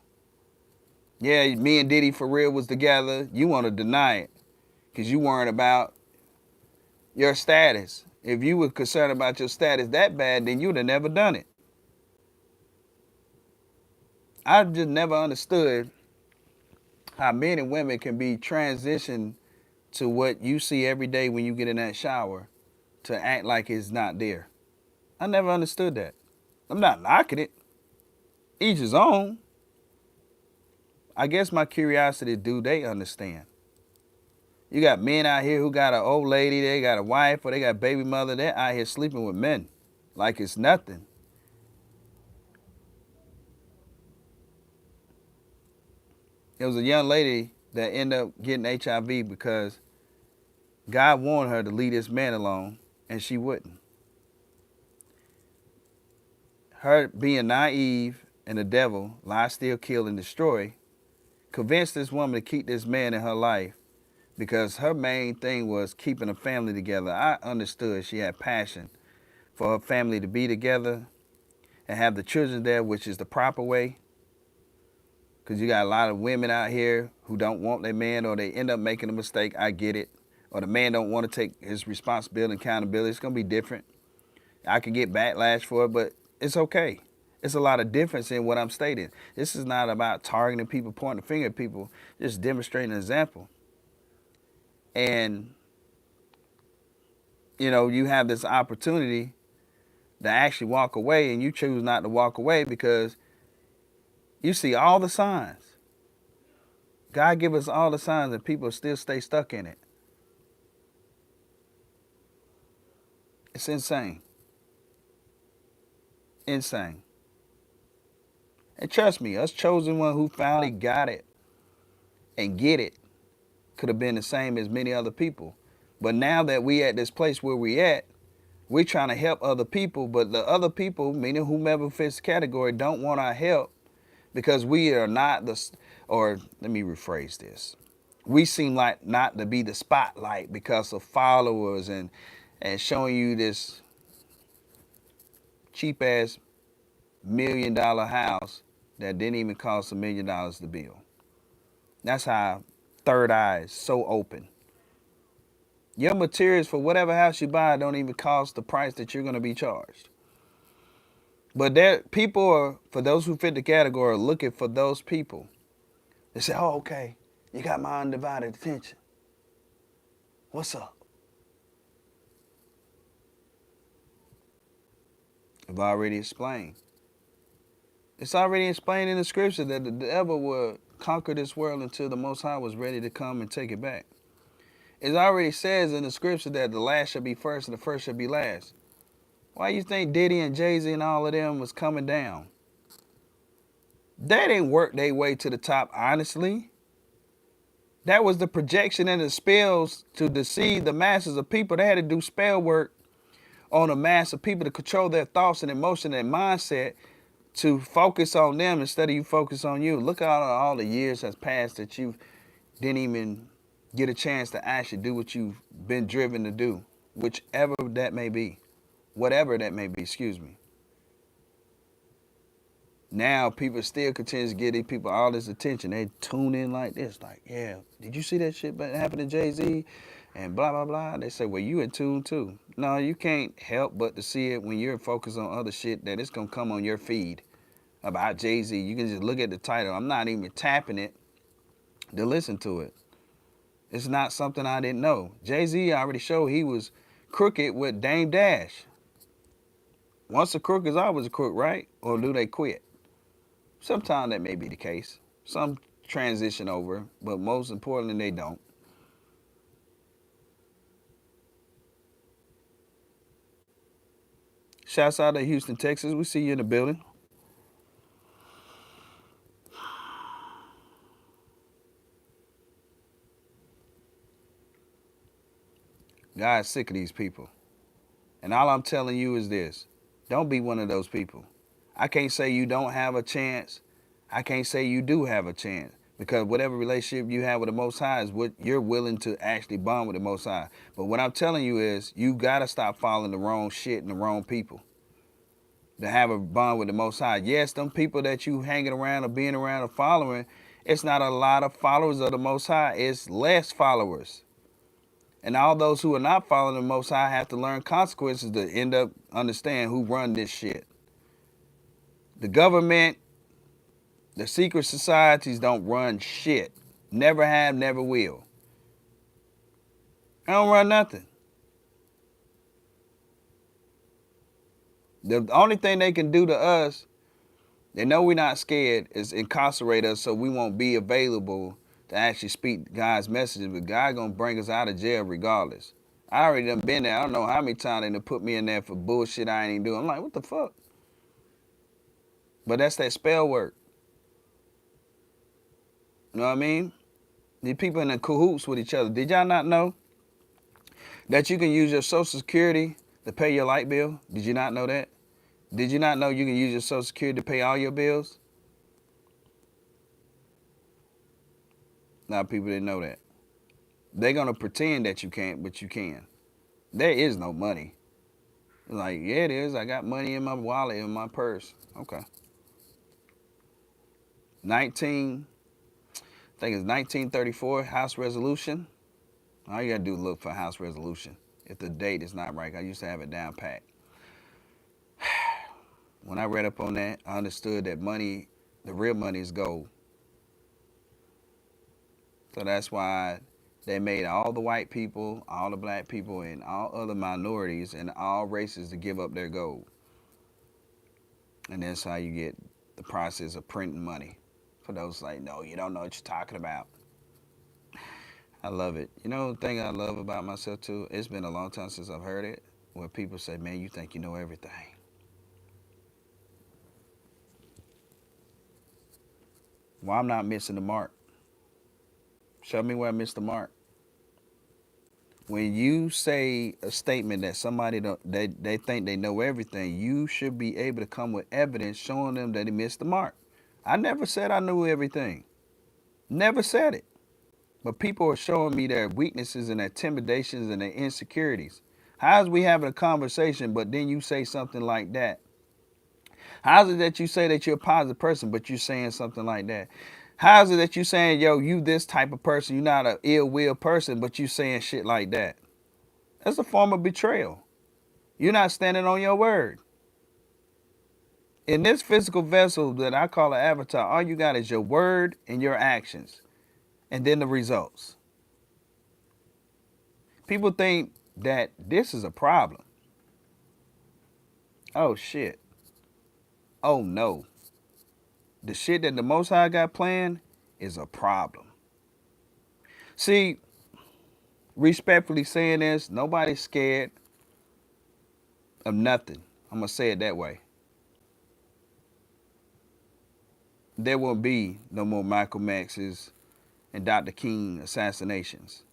Yeah, me and Diddy for real was together. You want to deny it because you weren't about your status. If you were concerned about your status that bad, then you'd have never done it. I just never understood how men and women can be transitioned to what you see every day when you get in that shower to act like it's not there. I never understood that. I'm not knocking it. Each his own. I guess my curiosity, do they understand? You got men out here who got an old lady, they got a wife, or they got a baby mother, they're out here sleeping with men like it's nothing. There was a young lady that ended up getting HIV because God wanted her to leave this man alone, and she wouldn't. Her being naive and the devil, lie, steal, kill, and destroy, convinced this woman to keep this man in her life because her main thing was keeping a family together. I understood she had passion for her family to be together and have the children there, which is the proper way. Because you got a lot of women out here who don't want their man, or they end up making a mistake. I get it. Or the man don't want to take his responsibility and accountability. It's going to be different. I could get backlash for it, but it's okay. It's a lot of difference in what I'm stating. This is not about targeting people, pointing the finger at people, just demonstrating an example. And, you know, you have this opportunity to actually walk away, and you choose not to walk away because you see all the signs. God give us all the signs, and people still stay stuck in it. It's insane. Insane. And trust me, us chosen one who finally got it and get it could have been the same as many other people. But now that we at this place where we at, we're trying to help other people, but the other people, meaning whomever fits the category, don't want our help because we are not the, or let me rephrase this. We seem like not to be the spotlight because of followers and showing you this cheap ass $1 million house that didn't even cost $1 million to build. That's how third eye is so open. Your materials for whatever house you buy don't even cost the price that you're going to be charged. But there, people are, for those who fit the category, are looking for those people. They say, oh, okay, you got my undivided attention. What's up? I've already explained. It's already explained in the scripture that the devil would conquer this world until the Most High was ready to come and take it back. It already says in the scripture that the last shall be first and the first shall be last. Why you think Diddy and Jay-Z and all of them was coming down? They didn't work their way to the top, honestly. That was the projection and the spells to deceive the masses of people. They had to do spell work on a mass of people to control their thoughts and emotion and mindset to focus on them instead of you focus on you. Look at all the years has passed that you didn't even get a chance to actually do what you've been driven to do, whichever that may be, whatever that may be, excuse me. Now people still continue to give these people all this attention. They tune in like this, like, yeah, did you see that shit that happened to Jay-Z? And blah, blah, blah. They say, well, you in tune too. No, you can't help but to see it when you're focused on other shit that it's going to come on your feed about Jay-Z. You can just look at the title. I'm not even tapping it to listen to it. It's not something I didn't know. Jay-Z already showed he was crooked with Dame Dash. Once a crook is always a crook, right? Or do they quit? Sometimes that may be the case. Some transition over, but most importantly, they don't. Shouts out to Houston, Texas. We see you in the building. God's sick of these people. And all I'm telling you is this: don't be one of those people. I can't say you don't have a chance. I can't say you do have a chance. Because whatever relationship you have with the Most High is what you're willing to actually bond with the Most High. But what I'm telling you is you got to stop following the wrong shit and the wrong people to have a bond with the Most High. Yes, them people that you hanging around or being around or following, it's not a lot of followers of the Most High. It's less followers. And all those who are not following the Most High have to learn consequences to end up understand who run this shit. The government, the secret societies don't run shit. Never have, never will. They don't run nothing. The only thing they can do to us, they know we're not scared, is incarcerate us so we won't be available to actually speak God's messages. But God gonna bring us out of jail regardless. I already done been there. I don't know how many times they done put me in there for bullshit I ain't even doing. I'm like, what the fuck? But that's that spell work. You know what I mean? These people in the cahoots with each other. Did y'all not know that you can use your Social Security to pay your light bill? Did you not know that? Did you not know you can use your Social Security to pay all your bills? A lot of people didn't know that. They're going to pretend that you can't, but you can. There is no money. Like, yeah, it is. I got money in my wallet, in my purse. Okay. 1934 House Resolution. All you got to do is look for House Resolution. If the date is not right, I used to have it down pat. When I read up on that, I understood that money, the real money is gold. So that's why they made all the white people, all the black people, and all other minorities and all races to give up their gold. And that's how you get the process of printing money. For those like, no, you don't know what you're talking about. I love it. You know the thing I love about myself too? It's been a long time since I've heard it, where people say, man, you think you know everything. Well, I'm not missing the mark. Show me where I missed the mark. When you say a statement that somebody don't, they think they know everything, you should be able to come with evidence showing them that they missed the mark. I never said I knew everything. Never said it. But people are showing me their weaknesses and their intimidations and their insecurities. How's we having a conversation, but then you say something like that? How's it that you say that you're a positive person, but you're saying something like that? How's it that you saying, yo, you this type of person, you're not an ill will person, but you saying shit like that? That's a form of betrayal. You're not standing on your word. In this physical vessel that I call an avatar, all you got is your word and your actions, and then the results. People think that this is a problem. Oh shit. Oh no. The shit that the Most High got planned is a problem. See, respectfully saying this, nobody's scared of nothing. I'm going to say it that way. There won't be no more Michael Max's and Dr. King assassinations.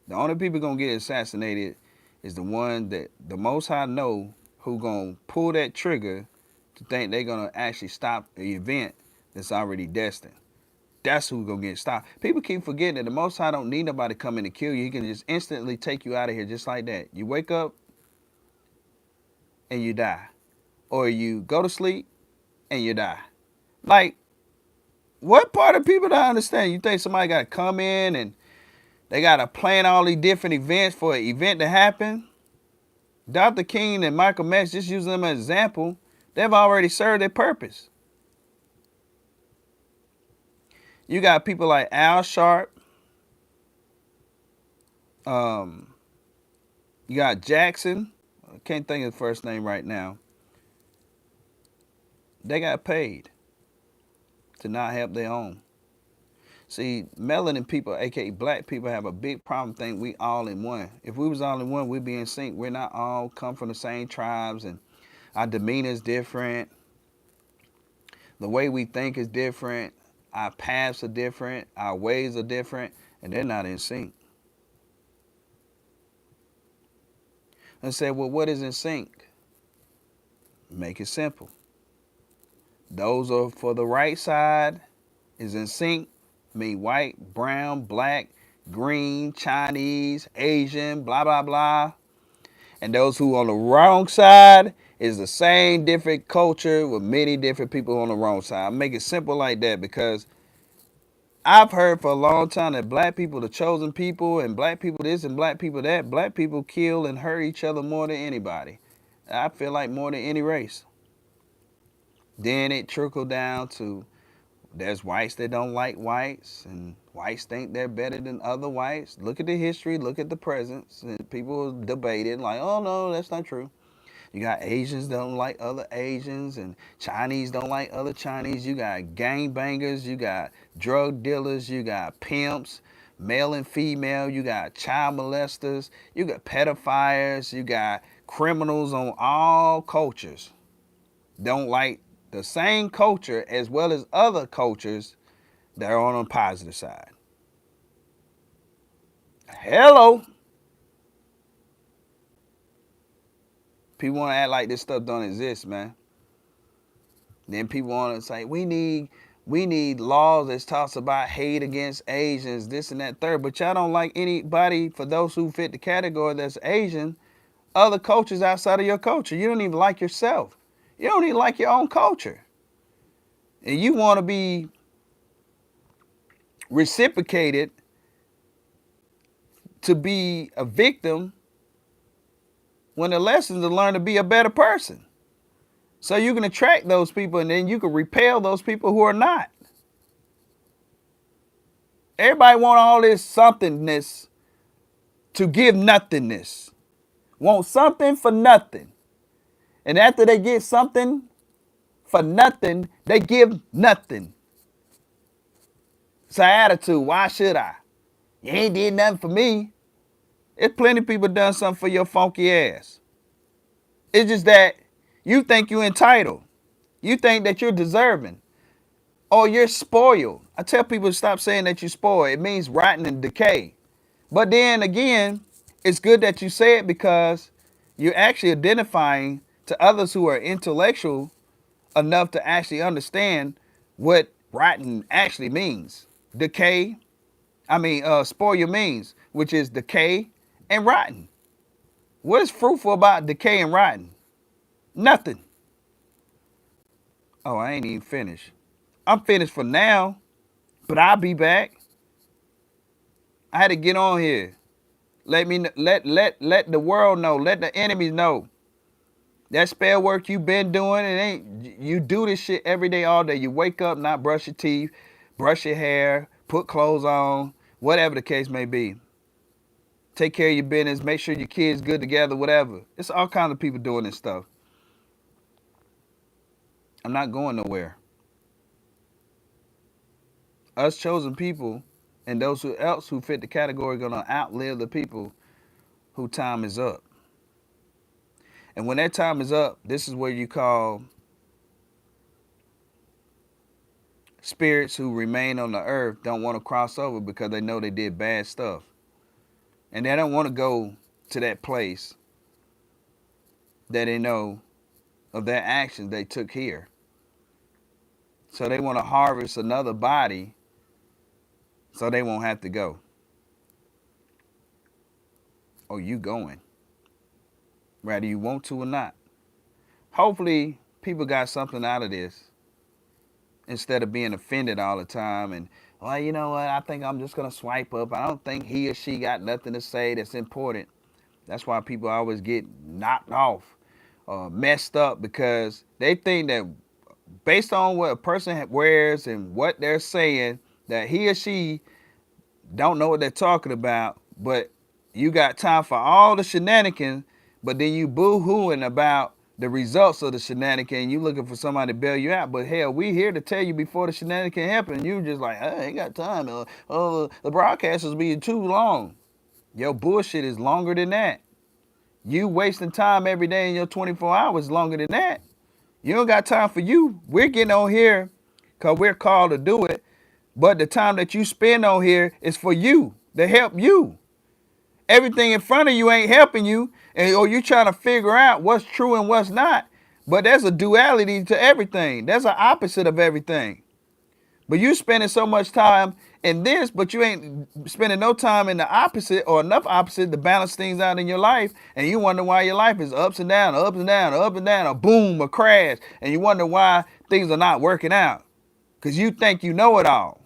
The only people going to get assassinated is the one that the Most High know who going to pull that trigger to think they're going to actually stop the event that's already destined. That's who's going to get stopped. People keep forgetting that the Most High don't need nobody to come in and kill you. He can just instantly take you out of here just like that. You wake up and you die. Or you go to sleep and you die. Like, what part of people don't understand? You think somebody got to come in and they got to plan all these different events for an event to happen? Dr. King and Michael Max, just using them as an example, they've already served their purpose. You got people like Al Sharp. You got Jackson. I can't think of the first name right now. They got paid to not help their own. See, melanin people, aka black people, have a big problem think we all in one. If we was all in one, we'd be in sync. We're not all come from the same tribes, and our demeanor is different. The way we think is different. Our paths are different. Our ways are different, and they're not in sync. And say, well, what is in sync? Make it simple. Those are for the right side is in sync. Mean white, brown, black, green, Chinese, Asian, blah blah blah. And those who on the wrong side is the same different culture with many different people on the wrong side. I make it simple like that because I've heard for a long time that black people the chosen people and black people this and black people that. Black people kill and hurt each other more than anybody. I feel like more than any race. Then it trickled down to there's whites that don't like whites, and whites think they're better than other whites. Look at the history, look at the presence, and people debated like, oh no, that's not true. You got Asians that don't like other Asians, and Chinese don't like other Chinese. You got gang bangers, you got drug dealers, you got pimps, male and female, you got child molesters, you got pedophiles, you got criminals on all cultures. Don't like the same culture as well as other cultures that are on the positive side. Hello. People want to act like this stuff don't exist, man. Then people want to say we need laws that talks about hate against Asians, this and that third. But y'all don't like anybody for those who fit the category that's Asian, other cultures outside of your culture. You don't even like yourself. You don't even like your own culture. And you want to be reciprocated to be a victim when the lesson is to learn to be a better person. So you can attract those people and then you can repel those people who are not. Everybody want all this somethingness to give nothingness. Want something for nothing. And after they get something for nothing, they give nothing. It's an attitude. Why should I? You ain't did nothing for me. There's plenty of people done something for your funky ass. It's just that you think you're entitled. You think that you're deserving. Or you're spoiled. I tell people to stop saying that you're spoiled. It means rotten and decay. But then again, it's good that you say it because you're actually identifying to others who are intellectual enough to actually understand what rotten actually means. Spoil means, which is decay and rotten. What is fruitful about decay and rotten? Nothing. Oh, I ain't even finished. I'm finished for now, but I'll be back. I had to get on here. Let the world know. Let the enemies know. That spell work you been doing, it ain't. You do this shit every day, all day. You wake up, not brush your teeth, brush your hair, put clothes on, whatever the case may be. Take care of your business. Make sure your kids good together, whatever. It's all kinds of people doing this stuff. I'm not going nowhere. Us chosen people and those else who fit the category are gonna outlive the people whose time is up. And when that time is up, this is where you call spirits who remain on the earth don't want to cross over because they know they did bad stuff. And they don't want to go to that place that they know of their actions they took here. So they want to harvest another body so they won't have to go. Oh, you going. Whether you want to or not. Hopefully people got something out of this instead of being offended all the time and, well, you know what, I think I'm just going to swipe up. I don't think he or she got nothing to say that's important. That's why people always get knocked off or messed up because they think that based on what a person wears and what they're saying, that he or she don't know what they're talking about, but you got time for all the shenanigans, but then you boo-hooing about the results of the shenanigan. You looking for somebody to bail you out, but hell, we here to tell you before the shenanigan happen. You just like, I ain't got time. The broadcast is being too long. Your bullshit is longer than that. You wasting time every day in your 24 hours longer than that. You don't got time for you. We're getting on here because we're called to do it. But the time that you spend on here is for you, to help you. Everything in front of you ain't helping you, or you trying to figure out what's true and what's not. But there's a duality to everything. There's an opposite of everything. But you spending so much time in this, but you ain't spending no time in the opposite or enough opposite to balance things out in your life. And you wonder why your life is ups and down, up and down, up and down, a boom, a crash. And you wonder why things are not working out. Because you think you know it all.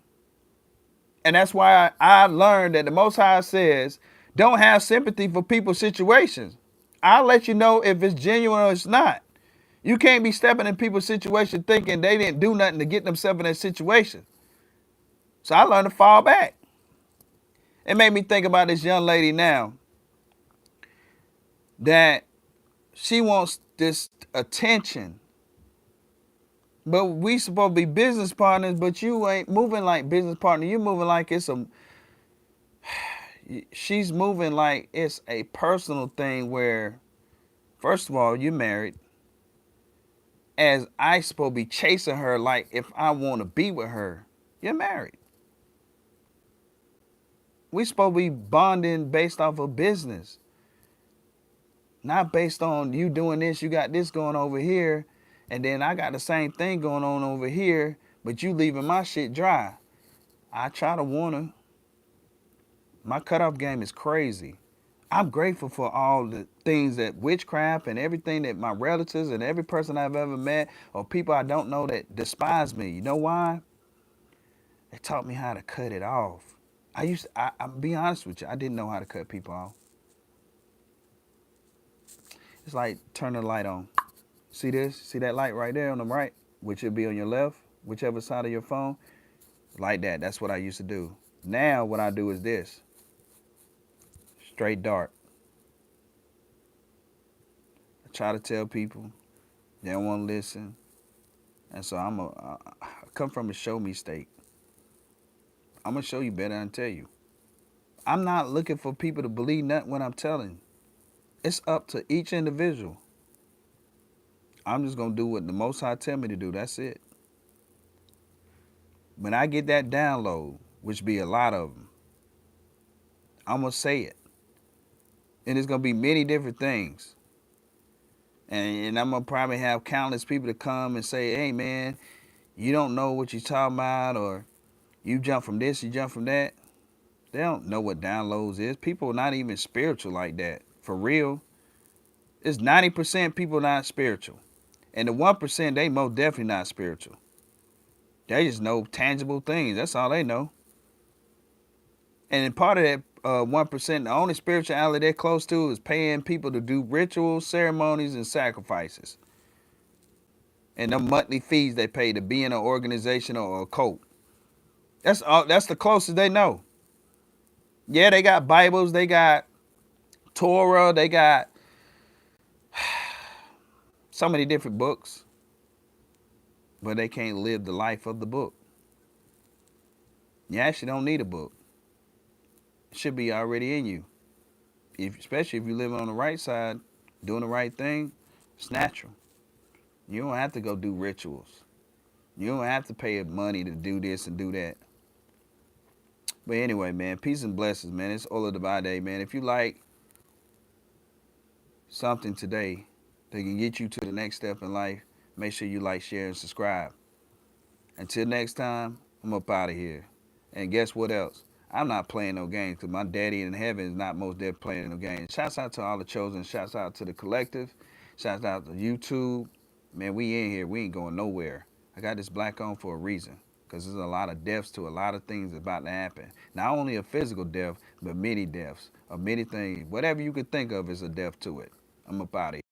And that's why I learned that the Most High says, don't have sympathy for people's situations. I'll let you know if it's genuine or it's not. You can't be stepping in people's situation thinking they didn't do nothing to get themselves in that situation. So I learned to fall back. It made me think about this young lady now that she wants this attention. But we supposed to be business partners, but you ain't moving like business partner. You moving like it's a... She's moving like it's a personal thing where, first of all, you're married. As I supposed to be chasing her like if I want to be with her. You're married. We supposed to be bonding based off of business. Not based on you doing this, you got this going over here, and then I got the same thing going on over here, but you leaving my shit dry. I try to warn her. My cutoff game is crazy. I'm grateful for all the things that witchcraft and everything that my relatives and every person I've ever met or people I don't know that despise me. You know why? They taught me how to cut it off. I'll be honest with you, I didn't know how to cut people off. It's like turn the light on. See this? See that light right there on the right? Which will be on your left, whichever side of your phone. Like that. That's what I used to do. Now what I do is this. Straight dark. I try to tell people. They don't want to listen. And so I come from a show me state. I'm going to show you better than I tell you. I'm not looking for people to believe nothing when I'm telling. It's up to each individual. I'm just going to do what the Most High tell me to do. That's it. When I get that download, which be a lot of them, I'm going to say it. And it's going to be many different things. And I'm going to probably have countless people to come and say, hey, man, you don't know what you're talking about, or you jump from this, you jump from that. They don't know what downloads is. People are not even spiritual like that. For real. It's 90% people not spiritual. And the 1%, they most definitely not spiritual. They just know tangible things. That's all they know. And part of that 1%, the only spirituality they're close to is paying people to do rituals, ceremonies, and sacrifices. And the monthly fees they pay to be in an organization or a cult. That's the closest they know. Yeah, they got Bibles, they got Torah, they got so many different books, but they can't live the life of the book. You actually don't need a book. It should be already in you. Especially if you live on the right side, doing the right thing, it's natural. You don't have to go do rituals. You don't have to pay money to do this and do that. But anyway, man, peace and blessings, man. It's Olabade, man. If you like something today that can get you to the next step in life, make sure you like, share, and subscribe. Until next time, I'm up out of here. And guess what else? I'm not playing no games because my daddy in heaven is not most dead playing no games. Shouts out to all the chosen. Shouts out to the collective. Shouts out to YouTube. Man, we in here. We ain't going nowhere. I got this black on for a reason because there's a lot of deaths to a lot of things about to happen. Not only a physical death, but many deaths of many things. Whatever you could think of is a death to it. I'm up out of here.